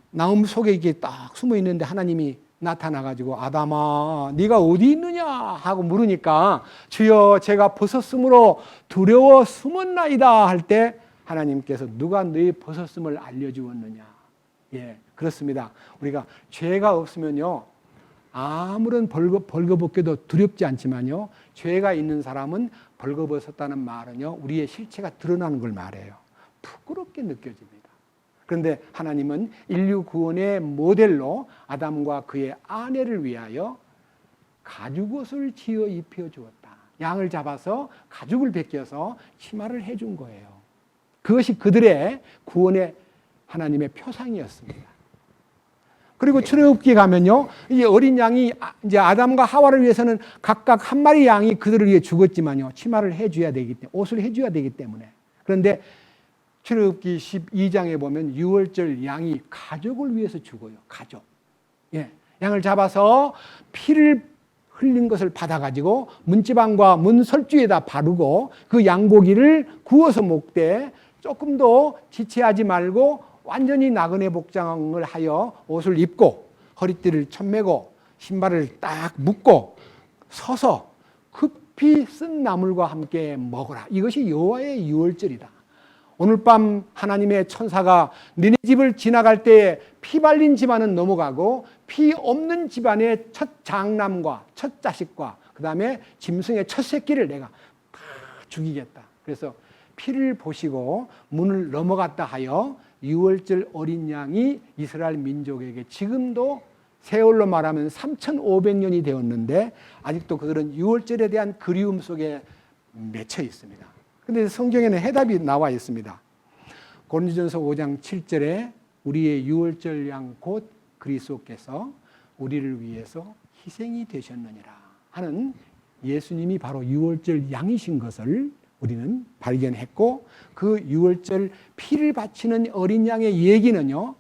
나무 속에 이게 딱 숨어 있는데 하나님이 나타나가지고 아담아 네가 어디 있느냐 하고 물으니까 주여 제가 벗었으므로 두려워 숨었나이다 할 때 하나님께서 누가 너희 벗었음을 알려주었느냐. 예, 그렇습니다. 우리가 죄가 없으면요 아무런 벌거벗겨도 두렵지 않지만요, 죄가 있는 사람은 벌거벗었다는 말은요 우리의 실체가 드러나는 걸 말해요. 부끄럽게 느껴집니다. 그런데 하나님은 인류 구원의 모델로 아담과 그의 아내를 위하여 가죽옷을 지어 입혀주었다. 양을 잡아서 가죽을 벗겨서 치마를 해준 거예요. 그것이 그들의 구원의 하나님의 표상이었습니다. 그리고 출애굽기 가면요, 이 어린 양이 이제 아담과 하와를 위해서는 각각 한 마리 양이 그들을 위해 죽었지만요, 치마를 해줘야 되기 때문에, 옷을 해줘야 되기 때문에. 그런데 출애굽기 12장에 보면 유월절 양이 가족을 위해서 죽어요. 가족. 예, 양을 잡아서 피를 흘린 것을 받아가지고 문지방과 문설주에다 바르고 그 양고기를 구워서 먹되 조금도 지체하지 말고 완전히 나그네 복장을 하여 옷을 입고 허리띠를 천매고 신발을 딱 묶고 서서 급히 쓴 나물과 함께 먹어라. 이것이 여호와의 유월절이다. 오늘 밤 하나님의 천사가 너네 집을 지나갈 때에 피 발린 집안은 넘어가고 피 없는 집안의 첫 장남과 첫 자식과 그 다음에 짐승의 첫 새끼를 내가 다 죽이겠다. 그래서 피를 보시고 문을 넘어갔다 하여 유월절 어린 양이 이스라엘 민족에게 지금도 세월로 말하면 3,500년이 되었는데 아직도 그들은 유월절에 대한 그리움 속에 맺혀 있습니다. 그런데 성경에는 해답이 나와 있습니다. 고린도전서 5장 7절에 우리의 유월절 양 곧 그리스도께서 우리를 위해서 희생이 되셨느니라 하는 예수님이 바로 유월절 양이신 것을 우리는 발견했고, 그 유월절 피를 바치는 어린 양의 얘기는요,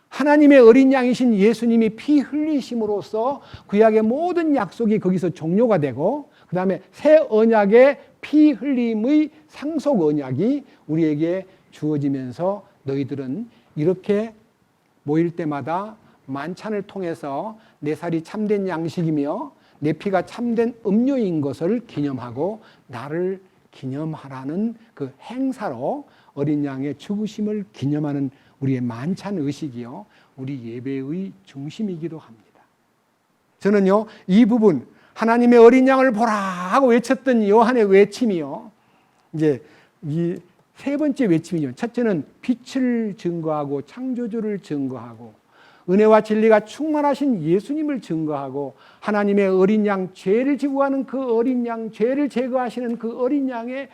하나님의 어린 양이신 예수님이 피 흘리심으로써 구약의 모든 약속이 거기서 종료가 되고, 그 다음에 새 언약의 피 흘림의 상속 언약이 우리에게 주어지면서 너희들은 이렇게 모일 때마다 만찬을 통해서 내 살이 참된 양식이며 내 피가 참된 음료인 것을 기념하고 나를 기념하라는 그 행사로 어린 양의 죽으심을 기념하는 우리의 만찬 의식이요, 우리 예배의 중심이기도 합니다. 저는요, 이 부분 하나님의 어린 양을 보라 하고 외쳤던 요한의 외침이요, 이제 이 세 번째 외침이죠. 첫째는 빛을 증거하고 창조주를 증거하고 은혜와 진리가 충만하신 예수님을 증거하고 하나님의 어린 양, 죄를 지고 가는 그 어린 양, 죄를 제거하시는 그 어린 양의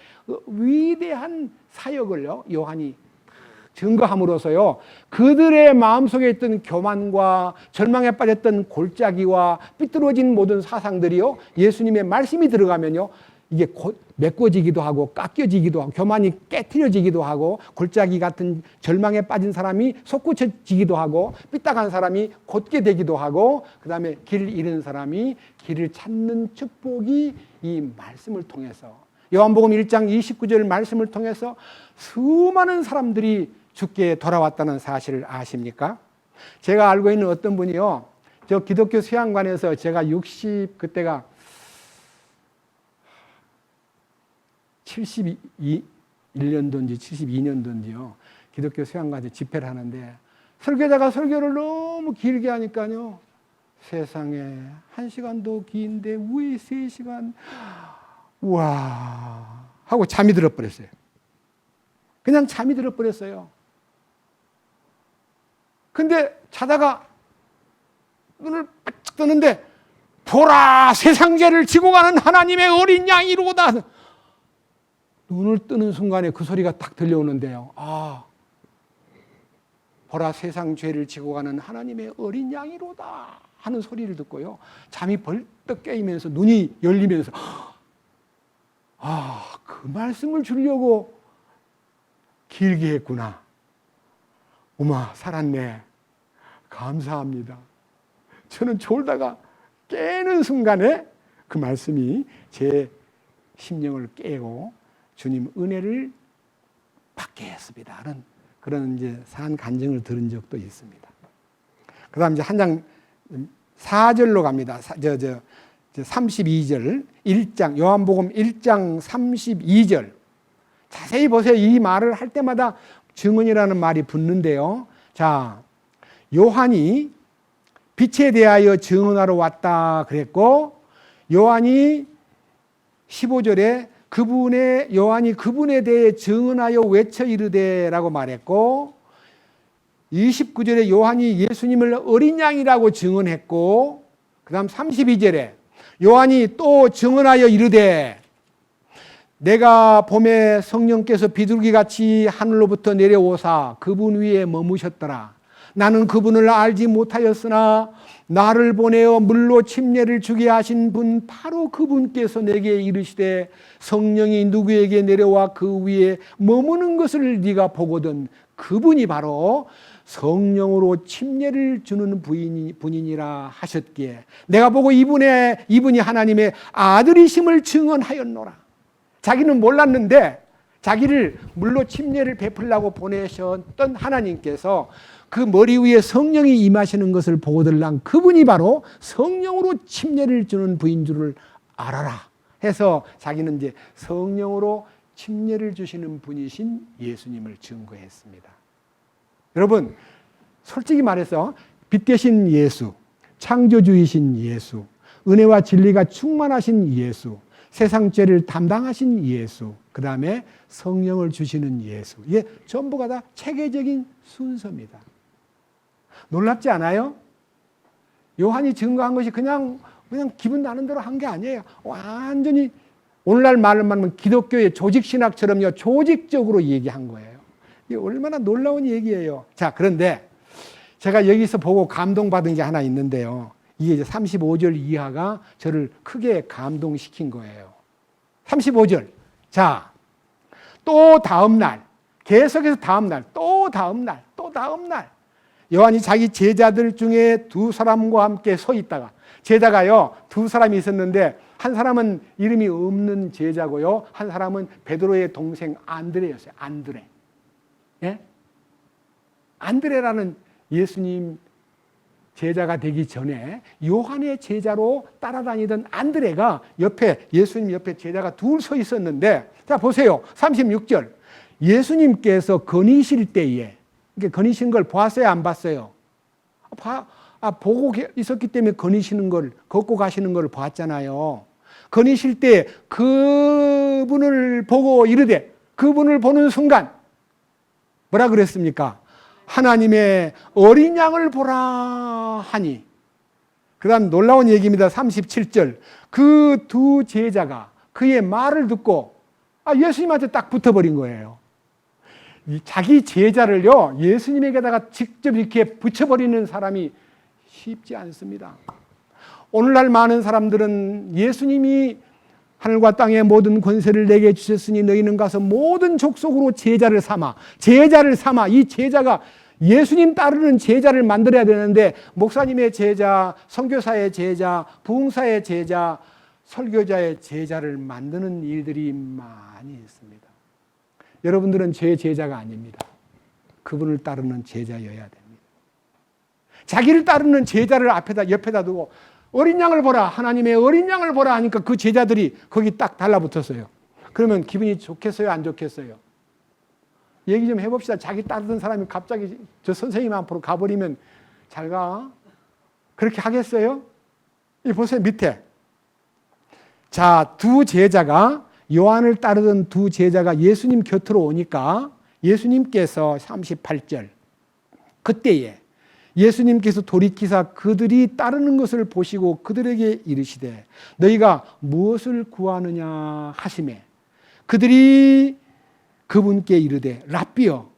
위대한 사역을요, 요한이 증거함으로써요, 그들의 마음속에 있던 교만과 절망에 빠졌던 골짜기와 삐뚤어진 모든 사상들이요, 예수님의 말씀이 들어가면요, 이게 메꿔지기도 하고 깎여지기도 하고 교만이 깨트려지기도 하고 골짜기 같은 절망에 빠진 사람이 솟구쳐지기도 하고 삐딱한 사람이 곧게 되기도 하고 그 다음에 길 잃은 사람이 길을 찾는 축복이 이 말씀을 통해서, 요한복음 1장 29절 말씀을 통해서 수많은 사람들이 주께 돌아왔다는 사실을 아십니까? 제가 알고 있는 어떤 분이요, 저 기독교 수양관에서 제가 그때가 71년도인지 72년도인지요. 기독교 수양관에서 집회를 하는데 설교자가 설교를 너무 길게 하니까요. 세상에 1시간도 긴데 왜 3시간? 우와 하고 잠이 들어버렸어요. 그냥 잠이 들어버렸어요. 근데 자다가 눈을 바짝 뜨는데 보라, 세상 죄를 지고 가는 하나님의 어린 양이로다. 눈을 뜨는 순간에 그 소리가 딱 들려오는데요. 아, 보라, 세상 죄를 지고 가는 하나님의 어린 양이로다 하는 소리를 듣고요. 잠이 벌떡 깨이면서 눈이 열리면서 아, 그 말씀을 주려고 길게 했구나. 어마, 살았네. 감사합니다. 저는 졸다가 깨는 순간에 그 말씀이 제 심령을 깨고 주님 은혜를 받게 했습니다. 하는 그런 이제 산 간증을 들은 적도 있습니다. 그 다음 이제 한 장 4절로 갑니다. 32절, 1장, 요한복음 1장 32절. 자세히 보세요. 이 말을 할 때마다 증언이라는 말이 붙는데요. 자, 요한이 빛에 대하여 증언하러 왔다 그랬고, 요한이 15절에 요한이 그분에 대해 증언하여 외쳐 이르되라고 말했고, 29절에 요한이 예수님을 어린 양이라고 증언했고, 그 다음 32절에 요한이 또 증언하여 이르되 내가 봄에 성령께서 비둘기같이 하늘로부터 내려오사 그분 위에 머무셨더라. 나는 그분을 알지 못하였으나 나를 보내어 물로 침례를 주게 하신 분 바로 그분께서 내게 이르시되 성령이 누구에게 내려와 그 위에 머무는 것을 네가 보거든 그분이 바로 성령으로 침례를 주는 분이니라 하셨기에 내가 보고 이분이 하나님의 아들이심을 증언하였노라. 자기는 몰랐는데 자기를 물로 침례를 베풀려고 보내셨던 하나님께서 그 머리 위에 성령이 임하시는 것을 보고들랑 그분이 바로 성령으로 침례를 주는 분인 줄을 알아라 해서 자기는 이제 성령으로 침례를 주시는 분이신 예수님을 증거했습니다. 여러분, 솔직히 말해서 빛 되신 예수, 창조주이신 예수, 은혜와 진리가 충만하신 예수, 세상 죄를 담당하신 예수, 그 다음에 성령을 주시는 예수, 이게 전부가 다 체계적인 순서입니다. 놀랍지 않아요? 요한이 증거한 것이 그냥 기분 나는 대로 한 게 아니에요. 완전히 오늘날 말로 하면 기독교의 조직신학처럼요, 조직적으로 얘기한 거예요. 이게 얼마나 놀라운 얘기예요. 자, 그런데 제가 여기서 보고 감동받은 게 하나 있는데요. 이게 이제 35절 이하가 저를 크게 감동시킨 거예요. 35절. 자, 또 다음 날, 계속해서 다음 날, 또 다음 날, 또 다음 날. 요한이 자기 제자들 중에 두 사람과 함께 서 있다가, 제자가요, 두 사람이 있었는데, 한 사람은 이름이 없는 제자고요, 한 사람은 베드로의 동생 안드레였어요. 안드레. 예? 안드레라는 예수님 제자가 되기 전에 요한의 제자로 따라다니던 안드레가 예수님 옆에 제자가 둘 서 있었는데, 자, 보세요. 36절. 예수님께서 거니실 때에, 거니신 걸 보았어요? 안 봤어요? 보고 있었기 때문에 거니시는 걸, 걷고 가시는 걸 봤잖아요. 거니실 때 그분을 보고 이르되, 그분을 보는 순간, 뭐라 그랬습니까? 하나님의 어린 양을 보라 하니. 그 다음 놀라운 얘기입니다. 37절. 그 두 제자가 그의 말을 듣고 예수님한테 딱 붙어버린 거예요. 자기 제자를요, 예수님에게다가 직접 이렇게 붙여버리는 사람이 쉽지 않습니다. 오늘날 많은 사람들은 예수님이 하늘과 땅의 모든 권세를 내게 주셨으니 너희는 가서 모든 족속으로 제자를 삼아 이 제자가 예수님 따르는 제자를 만들어야 되는데, 목사님의 제자, 선교사의 제자, 부흥사의 제자, 설교자의 제자를 만드는 일들이 많이 있습니다. 여러분들은 제 제자가 아닙니다. 그분을 따르는 제자여야 됩니다. 자기를 따르는 제자를 옆에다 두고 어린 양을 보라, 하나님의 어린 양을 보라 하니까 그 제자들이 거기 딱 달라붙었어요. 그러면 기분이 좋겠어요? 안 좋겠어요? 얘기 좀 해봅시다. 자기 따르던 사람이 갑자기 저 선생님 앞으로 가버리면 잘 가. 그렇게 하겠어요? 이 보세요, 밑에. 자, 요한을 따르던 두 제자가 예수님 곁으로 오니까 예수님께서 38절 그때에 예수님께서 돌이키사 그들이 따르는 것을 보시고 그들에게 이르시되 너희가 무엇을 구하느냐 하시매 그들이 그분께 이르되 랍비여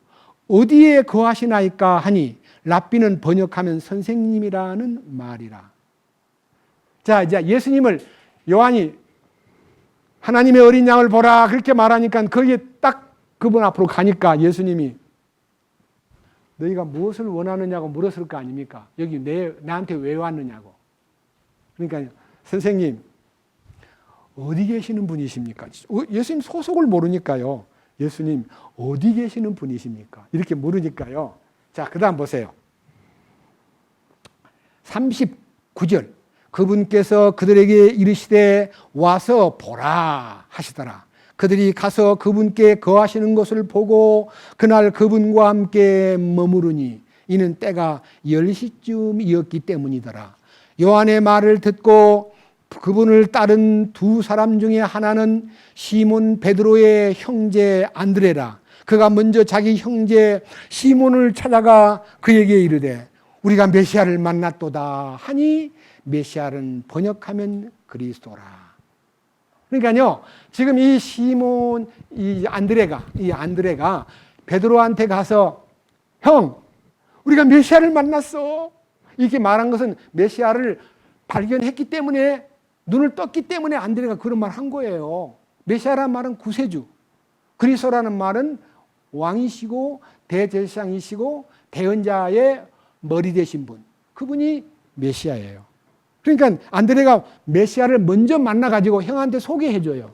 어디에 거하시나이까 하니 랍비는 번역하면 선생님이라는 말이라. 자, 이제 예수님을 요한이 하나님의 어린 양을 보라 그렇게 말하니까 거기에 딱 그분 앞으로 가니까 예수님이 너희가 무엇을 원하느냐고 물었을 거 아닙니까? 여기 나한테 왜 왔느냐고. 그러니까 선생님 어디 계시는 분이십니까? 예수님 소속을 모르니까요. 예수님 어디 계시는 분이십니까? 이렇게 물으니까요. 자, 그 다음 보세요. 39절 그분께서 그들에게 이르시되 와서 보라 하시더라. 그들이 가서 그분께 거하시는 것을 보고 그날 그분과 함께 머무르니 이는 때가 10시쯤이었기 때문이더라. 요한의 말을 듣고 그분을 따른 두 사람 중에 하나는 시몬 베드로의 형제 안드레라. 그가 먼저 자기 형제 시몬을 찾아가 그에게 이르되 우리가 메시아를 만났도다 하니 메시아는 번역하면 그리스도라. 그러니까요, 지금 이 시몬, 이 안드레가 베드로한테 가서 형, 우리가 메시아를 만났어. 이렇게 말한 것은 메시아를 발견했기 때문에 눈을 떴기 때문에 안드레가 그런 말 한 거예요. 메시아라는 말은 구세주, 그리스도라는 말은 왕이시고 대제사장이시고 대언자의 머리 되신 분, 그분이 메시아예요. 그러니까 안드레가 메시아를 먼저 만나가지고 형한테 소개해줘요.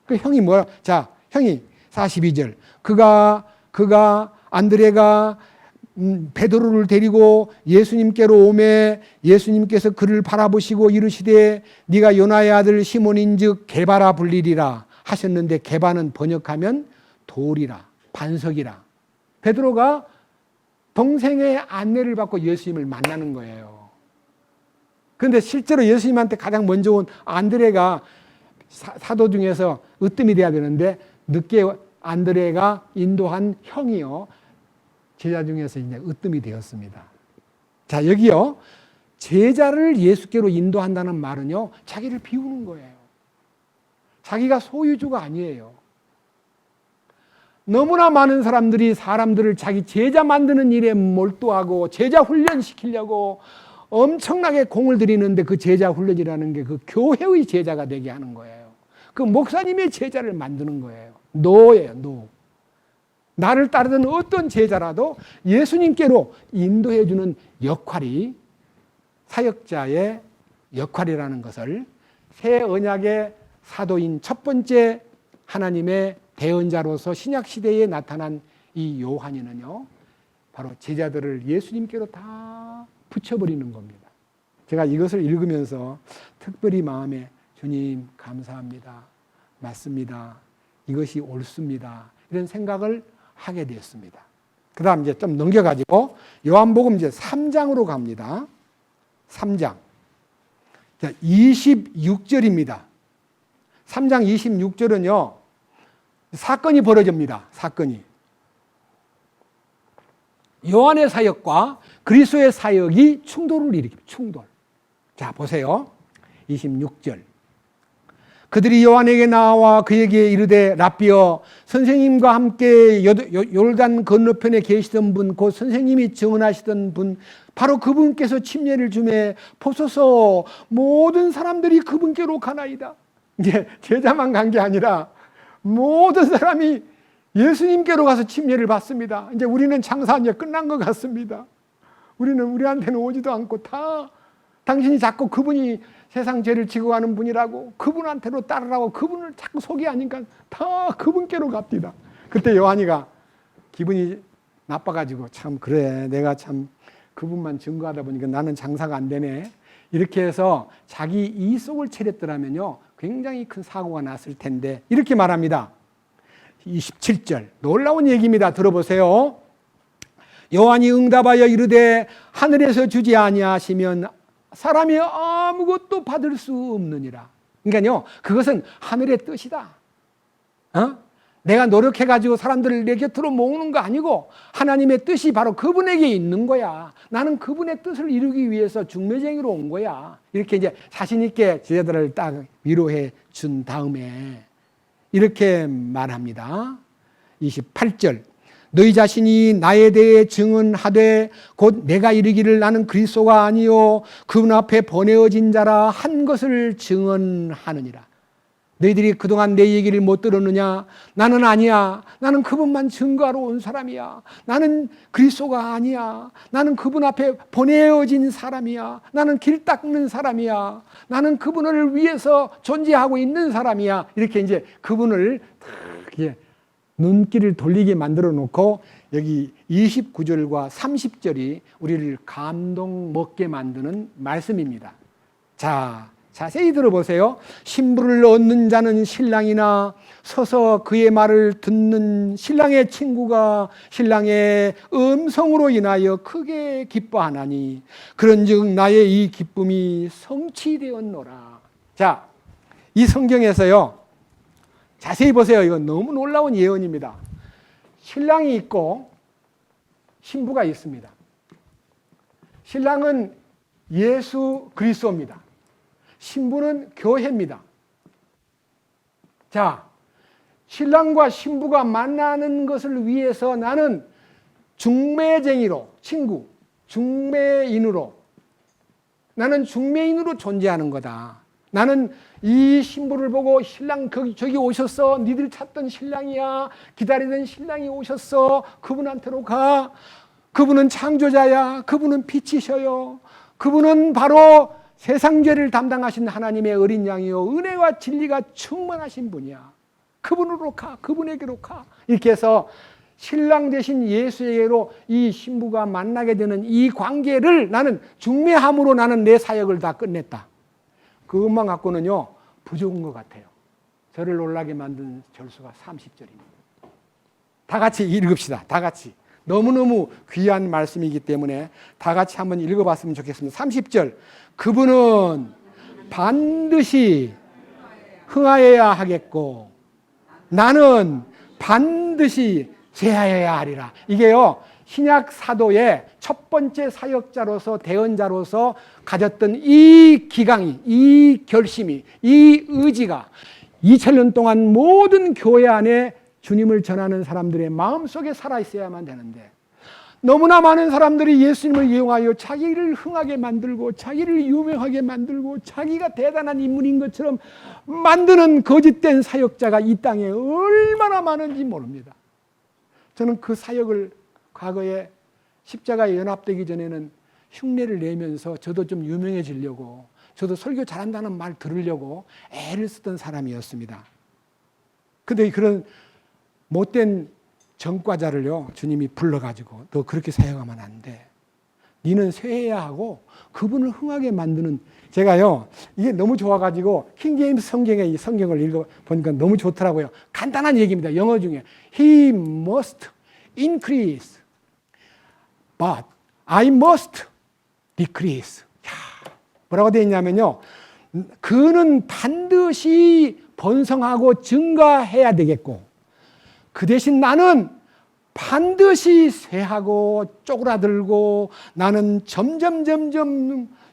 그 형이 뭐야? 자, 형이 42절. 안드레가 베드로를 데리고 예수님께로 오매 예수님께서 그를 바라보시고 이르시되 네가 요나의 아들 시몬인즉 게바라 불리리라 하셨는데 게바는 번역하면 돌이라, 반석이라. 베드로가 동생의 안내를 받고 예수님을 만나는 거예요. 그런데 실제로 예수님한테 가장 먼저 온 안드레가 사도 중에서 으뜸이 돼야 되는데 늦게 안드레가 인도한 형이요. 제자 중에서 이제 으뜸이 되었습니다. 자, 여기요. 제자를 예수께로 인도한다는 말은요. 자기를 비우는 거예요. 자기가 소유주가 아니에요. 너무나 많은 사람들이 사람들을 자기 제자 만드는 일에 몰두하고 제자 훈련시키려고 엄청나게 공을 들이는데 그 제자 훈련이라는 게 그 교회의 제자가 되게 하는 거예요. 그 목사님의 제자를 만드는 거예요. 노예요, 노. 나를 따르던 어떤 제자라도 예수님께로 인도해주는 역할이 사역자의 역할이라는 것을 새 언약의 사도인 첫 번째 하나님의 대언자로서 신약시대에 나타난 이 요한이는요, 바로 제자들을 예수님께로 다 붙여버리는 겁니다. 제가 이것을 읽으면서 특별히 마음에 주님 감사합니다. 맞습니다. 이것이 옳습니다. 이런 생각을 하게 되었습니다. 그 다음 이제 좀 넘겨가지고 요한복음 이제 3장으로 갑니다. 3장. 26절입니다. 3장 26절은요, 사건이 벌어집니다. 사건이. 요한의 사역과 그리스도의 사역이 충돌을 일으킵니다. 충돌. 자, 보세요. 26절. 그들이 요한에게 나와 그에게 이르되 랍비여 선생님과 함께 요르단 건너편에 계시던 분, 곧 선생님이 증언하시던 분, 바로 그분께서 침례를 주매 보소서 모든 사람들이 그분께로 가나이다. 이제 제자만 간 게 아니라 모든 사람이 예수님께로 가서 침례를 받습니다. 이제 우리는 장사 이제 끝난 것 같습니다. 우리한테는 오지도 않고 다 당신이 자꾸 그분이 세상 죄를 지고 가는 분이라고 그분한테로 따르라고 그분을 자꾸 소개하니까 다 그분께로 갑니다. 그때 요한이가 기분이 나빠가지고 참 그래 내가 참 그분만 증거하다 보니까 나는 장사가 안 되네. 이렇게 해서 자기 이속을 차렸더라면요 굉장히 큰 사고가 났을 텐데 이렇게 말합니다. 27절 놀라운 얘기입니다. 들어보세요. 요한이 응답하여 이르되 하늘에서 주지 아니하시면 사람이 아무것도 받을 수 없느니라. 그러니까요 그것은 하늘의 뜻이다. 내가 노력해가지고 사람들을 내 곁으로 모으는 거 아니고 하나님의 뜻이 바로 그분에게 있는 거야. 나는 그분의 뜻을 이루기 위해서 중매쟁이로 온 거야. 이렇게 이제 자신 있게 제자들을 딱 위로해 준 다음에 이렇게 말합니다. 28절. 너희 자신이 나에 대해 증언하되 곧 내가 이르기를 나는 그리스도가 아니요 그분 앞에 보내어진 자라 한 것을 증언하느니라. 너희들이 그동안 내 얘기를 못 들었느냐? 나는 아니야. 나는 그분만 증거하러 온 사람이야. 나는 그리스도가 아니야. 나는 그분 앞에 보내어진 사람이야. 나는 길 닦는 사람이야. 나는 그분을 위해서 존재하고 있는 사람이야. 이렇게 이제 그분을 눈길을 돌리게 만들어 놓고 여기 29절과 30절이 우리를 감동 먹게 만드는 말씀입니다. 자, 자세히 들어보세요. 신부를 얻는 자는 신랑이나 서서 그의 말을 듣는 신랑의 친구가 신랑의 음성으로 인하여 크게 기뻐하나니 그런즉 나의 이 기쁨이 성취되었노라. 자, 이 성경에서요. 자세히 보세요. 이건 너무 놀라운 예언입니다. 신랑이 있고 신부가 있습니다. 신랑은 예수 그리스도입니다. 신부는 교회입니다. 자, 신랑과 신부가 만나는 것을 위해서 나는 중매쟁이로, 친구, 중매인으로, 나는 중매인으로 존재하는 거다. 나는 이 신부를 보고 신랑 저기 오셨어. 니들 찾던 신랑이야. 기다리던 신랑이 오셨어. 그분한테로 가. 그분은 창조자야. 그분은 빛이셔요. 그분은 바로 세상 죄를 담당하신 하나님의 어린 양이요 은혜와 진리가 충만하신 분이야. 그분으로 가. 그분에게로 가. 이렇게 해서 신랑 대신 예수에게로 이 신부가 만나게 되는 이 관계를 나는 중매함으로 나는 내 사역을 다 끝냈다. 그것만 갖고는요 부족한 것 같아요. 저를 놀라게 만든 절수가 30절입니다. 다 같이 읽읍시다. 다 같이. 너무너무 귀한 말씀이기 때문에 다 같이 한번 읽어봤으면 좋겠습니다. 30절. 그분은 반드시 흥하여야 하겠고 나는 반드시 제하여야 하리라. 이게요 신약 사도의 첫 번째 사역자로서 대언자로서 가졌던 이 기강이, 이 결심이, 이 의지가 2000년 동안 모든 교회 안에 주님을 전하는 사람들의 마음속에 살아있어야만 되는데 너무나 많은 사람들이 예수님을 이용하여 자기를 흥하게 만들고 자기를 유명하게 만들고 자기가 대단한 인물인 것처럼 만드는 거짓된 사역자가 이 땅에 얼마나 많은지 모릅니다. 저는 그 사역을 과거에 십자가에 연합되기 전에는 흉내를 내면서 저도 좀 유명해지려고 저도 설교 잘한다는 말 들으려고 애를 쓰던 사람이었습니다. 그런데 그런 못된 전과자를요 주님이 불러가지고 너 그렇게 사역하면 안 돼. 니는 쇠해야 하고 그분을 흥하게 만드는 제가요 이게 너무 좋아가지고 킹제임스 성경에 이 성경을 읽어보니까 너무 좋더라고요. 간단한 얘기입니다. 영어 중에 He must increase but I must decrease. 뭐라고 되어 있냐면요 그는 반드시 번성하고 증가해야 되겠고 그 대신 나는 반드시 쇠하고 쪼그라들고 나는 점점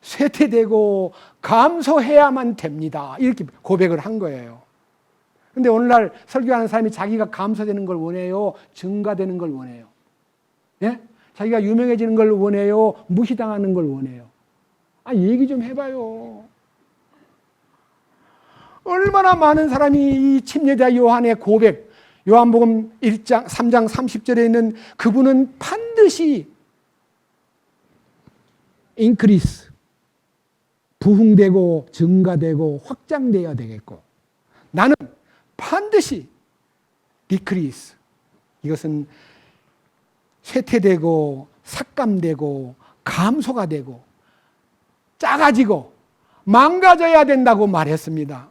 쇠퇴되고 감소해야만 됩니다. 이렇게 고백을 한 거예요. 그런데 오늘날 설교하는 사람이 자기가 감소되는 걸 원해요? 증가되는 걸 원해요? 예? 자기가 유명해지는 걸 원해요? 무시당하는 걸 원해요? 얘기 좀 해봐요. 얼마나 많은 사람이 이 침례자 요한의 고백 요한복음 3장 30절에 있는 그분은 반드시 increase 부흥되고 증가되고 확장되어야 되겠고 나는 반드시 decrease 이것은 쇠퇴되고 삭감되고 감소가 되고 작아지고 망가져야 된다고 말했습니다.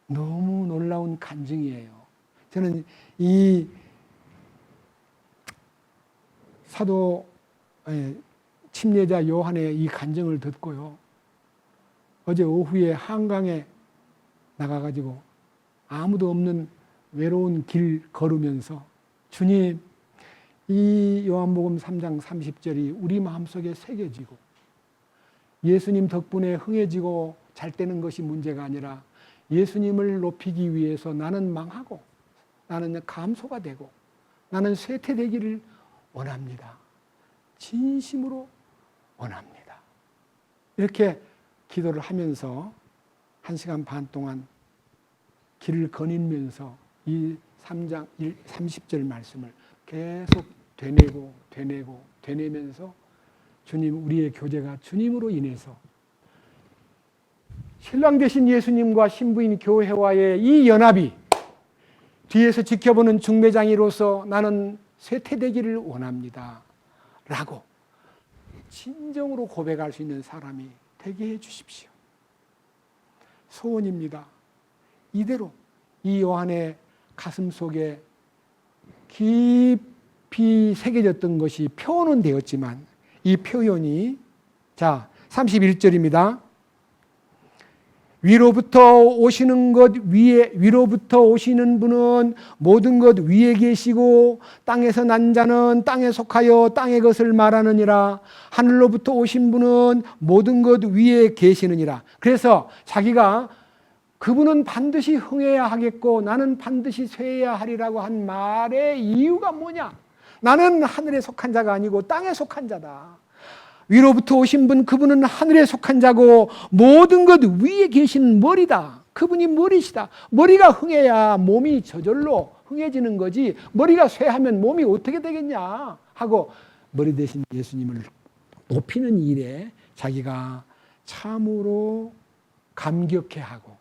너무 놀라운 간증이에요. 저는 이 사도 침례자 요한의 이 간증을 듣고요. 어제 오후에 한강에 나가가지고 아무도 없는 외로운 길 걸으면서 주님, 이 요한복음 3장 30절이 우리 마음속에 새겨지고 예수님 덕분에 흥해지고 잘 되는 것이 문제가 아니라 예수님을 높이기 위해서 나는 망하고 나는 감소가 되고 나는 쇠퇴되기를 원합니다. 진심으로 원합니다. 이렇게 기도를 하면서 1시간 반 동안 길을 거닐면서 이 3장 30절 말씀을 계속 되뇌면서 주님, 우리의 교제가 주님으로 인해서 신랑 되신 예수님과 신부인 교회와의 이 연합이 뒤에서 지켜보는 중매장이로서 나는 쇠퇴되기를 원합니다. 라고 진정으로 고백할 수 있는 사람이 되게 해 주십시오. 소원입니다. 이대로 이 요한의 가슴 속에 깊이 새겨졌던 것이 표현은 되었지만 이 표현이 31절입니다. 위로부터 오시는 분은 모든 것 위에 계시고 땅에서 난 자는 땅에 속하여 땅의 것을 말하느니라. 하늘로부터 오신 분은 모든 것 위에 계시느니라. 그래서 자기가 그분은 반드시 흥해야 하겠고 나는 반드시 쇠해야 하리라고 한 말의 이유가 뭐냐? 나는 하늘에 속한 자가 아니고 땅에 속한 자다. 위로부터 오신 분, 그분은 하늘에 속한 자고 모든 것 위에 계신 머리다. 그분이 머리시다. 머리가 흥해야 몸이 저절로 흥해지는 거지 머리가 쇠하면 몸이 어떻게 되겠냐 하고 머리 대신 예수님을 높이는 일에 자기가 참으로 감격해하고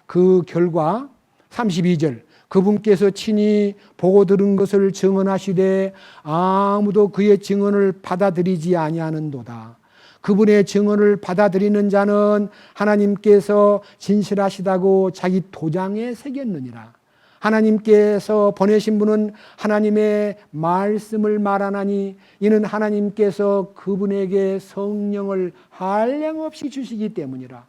그 결과 32절 그분께서 친히 보고 들은 것을 증언하시되 아무도 그의 증언을 받아들이지 아니하는도다. 그분의 증언을 받아들이는 자는 하나님께서 진실하시다고 자기 도장에 새겼느니라. 하나님께서 보내신 분은 하나님의 말씀을 말하나니 이는 하나님께서 그분에게 성령을 한량없이 주시기 때문이라.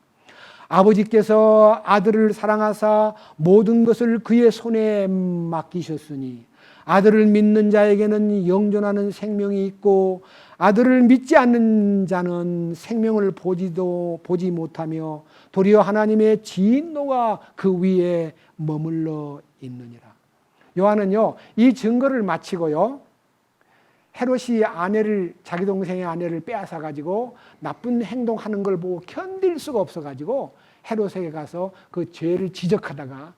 아버지께서 아들을 사랑하사 모든 것을 그의 손에 맡기셨으니 아들을 믿는 자에게는 영존하는 생명이 있고 아들을 믿지 않는 자는 생명을 보지 못하며 도리어 하나님의 진노가 그 위에 머물러 있느니라. 요한은요 이 증거를 마치고요 헤롯이 자기 동생의 아내를 빼앗아 가지고 나쁜 행동하는 걸 보고 견딜 수가 없어 가지고 헤롯에게 가서 그 죄를 지적하다가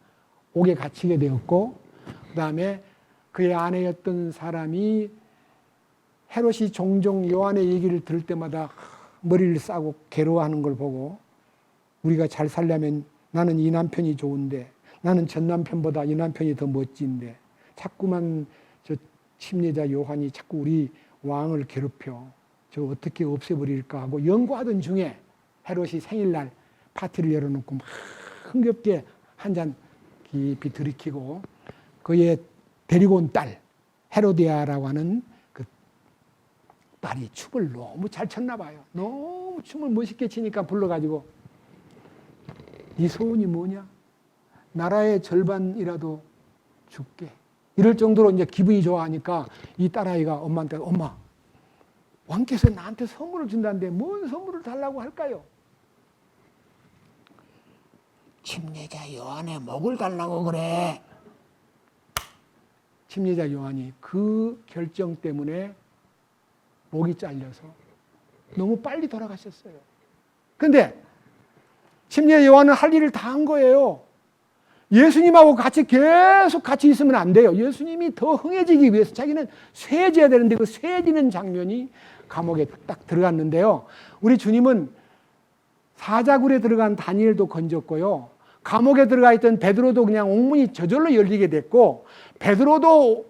옥에 갇히게 되었고 그다음에 그의 아내였던 사람이 헤롯이 종종 요한의 얘기를 들을 때마다 머리를 싸고 괴로워하는 걸 보고 우리가 잘 살려면 나는 이 남편이 좋은데 나는 전 남편보다 이 남편이 더 멋진데 자꾸만 침례자 요한이 자꾸 우리 왕을 괴롭혀 저 어떻게 없애버릴까 하고 연구하던 중에 헤롯이 생일날 파티를 열어놓고 막 흥겹게 한 잔 깊이 들이키고 그의 데리고 온 딸 헤로디아라고 하는 그 딸이 춤을 너무 잘 췄나 봐요. 너무 춤을 멋있게 추니까 불러가지고 네 소원이 뭐냐? 나라의 절반이라도 줄게. 이럴 정도로 이제 기분이 좋아하니까 이 딸아이가 엄마한테 엄마 왕께서 나한테 선물을 준다는데 뭔 선물을 달라고 할까요? 침례자 요한의 목을 달라고 그래. 침례자 요한이 그 결정 때문에 목이 잘려서 너무 빨리 돌아가셨어요. 그런데 침례 요한은 할 일을 다 한 거예요. 예수님하고 계속 같이 있으면 안 돼요. 예수님이 더 흥해지기 위해서 자기는 쇠해져야 되는데 그 쇠해지는 장면이 감옥에 딱 들어갔는데요. 우리 주님은 사자굴에 들어간 다니엘도 건졌고요. 감옥에 들어가 있던 베드로도 그냥 옥문이 저절로 열리게 됐고 베드로도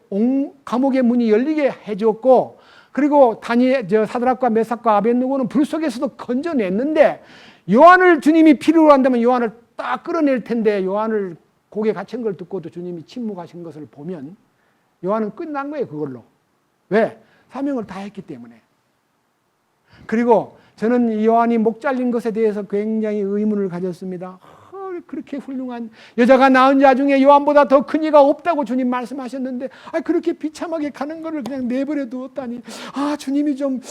감옥의 문이 열리게 해줬고 그리고 사드락과 메삭과 아벳느고는 불 속에서도 건져냈는데 요한을 주님이 필요로 한다면 요한을 딱 끌어낼 텐데 요한을 고개 갇힌 걸 듣고도 주님이 침묵하신 것을 보면 요한은 끝난 거예요. 그걸로. 왜? 사명을 다 했기 때문에. 그리고 저는 요한이 목 잘린 것에 대해서 굉장히 의문을 가졌습니다. 정말 그렇게 훌륭한 여자가 낳은 자 중에 요한보다 더 큰 이가 없다고 주님 말씀하셨는데 그렇게 비참하게 가는 거를 그냥 내버려 두었다니 주님이 좀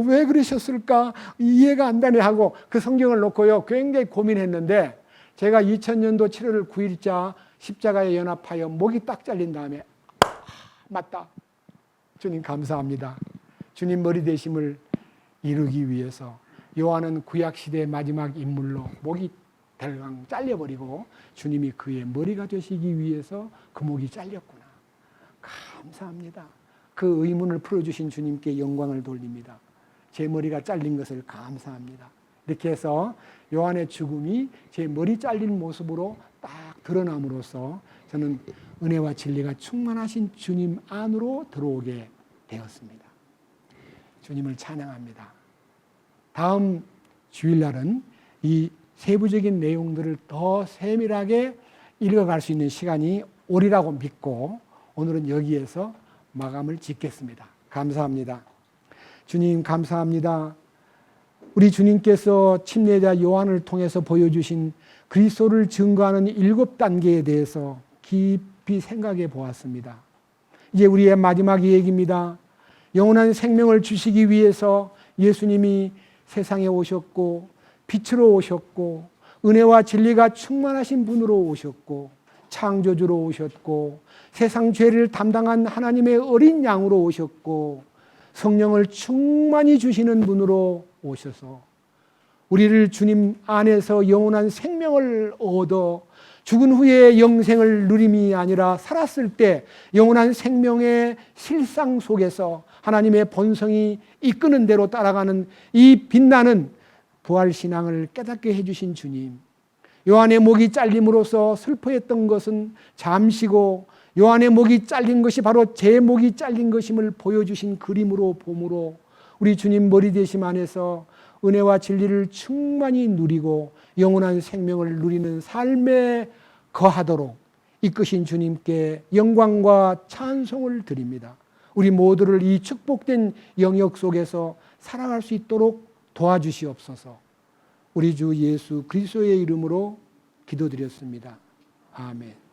왜 그러셨을까 이해가 안 되네 하고 그 성경을 놓고요 굉장히 고민했는데 제가 2000년도 7월 9일자 십자가에 연합하여 목이 딱 잘린 다음에 맞다. 주님 감사합니다. 주님 머리 대심을 이루기 위해서 요한은 구약시대의 마지막 인물로 목이 델강 잘려버리고 주님이 그의 머리가 되시기 위해서 그 목이 잘렸구나. 감사합니다. 그 의문을 풀어주신 주님께 영광을 돌립니다. 제 머리가 잘린 것을 감사합니다. 이렇게 해서 요한의 죽음이 제 머리 잘린 모습으로 딱 드러남으로써 저는 은혜와 진리가 충만하신 주님 안으로 들어오게 되었습니다. 주님을 찬양합니다. 다음 주일날은 이 세부적인 내용들을 더 세밀하게 읽어갈 수 있는 시간이 오리라고 믿고 오늘은 여기에서 마감을 짓겠습니다. 감사합니다. 주님 감사합니다. 우리 주님께서 침례자 요한을 통해서 보여주신 그리스도를 증거하는 7단계에 대해서 깊이 생각해 보았습니다. 이제 우리의 마지막 얘기입니다. 영원한 생명을 주시기 위해서 예수님이 세상에 오셨고 빛으로 오셨고 은혜와 진리가 충만하신 분으로 오셨고 창조주로 오셨고 세상 죄를 담당한 하나님의 어린 양으로 오셨고 성령을 충만히 주시는 분으로 오셔서 우리를 주님 안에서 영원한 생명을 얻어 죽은 후에 영생을 누림이 아니라 살았을 때 영원한 생명의 실상 속에서 하나님의 본성이 이끄는 대로 따라가는 이 빛나는 부활신앙을 깨닫게 해주신 주님. 요한의 목이 잘림으로써 슬퍼했던 것은 잠시고 요한의 목이 잘린 것이 바로 제 목이 잘린 것임을 보여주신 그림으로 봄으로 우리 주님 머리 대심 안에서 은혜와 진리를 충만히 누리고 영원한 생명을 누리는 삶에 거하도록 이끄신 주님께 영광과 찬송을 드립니다. 우리 모두를 이 축복된 영역 속에서 살아갈 수 있도록 도와주시옵소서. 우리 주 예수 그리스도의 이름으로 기도드렸습니다. 아멘.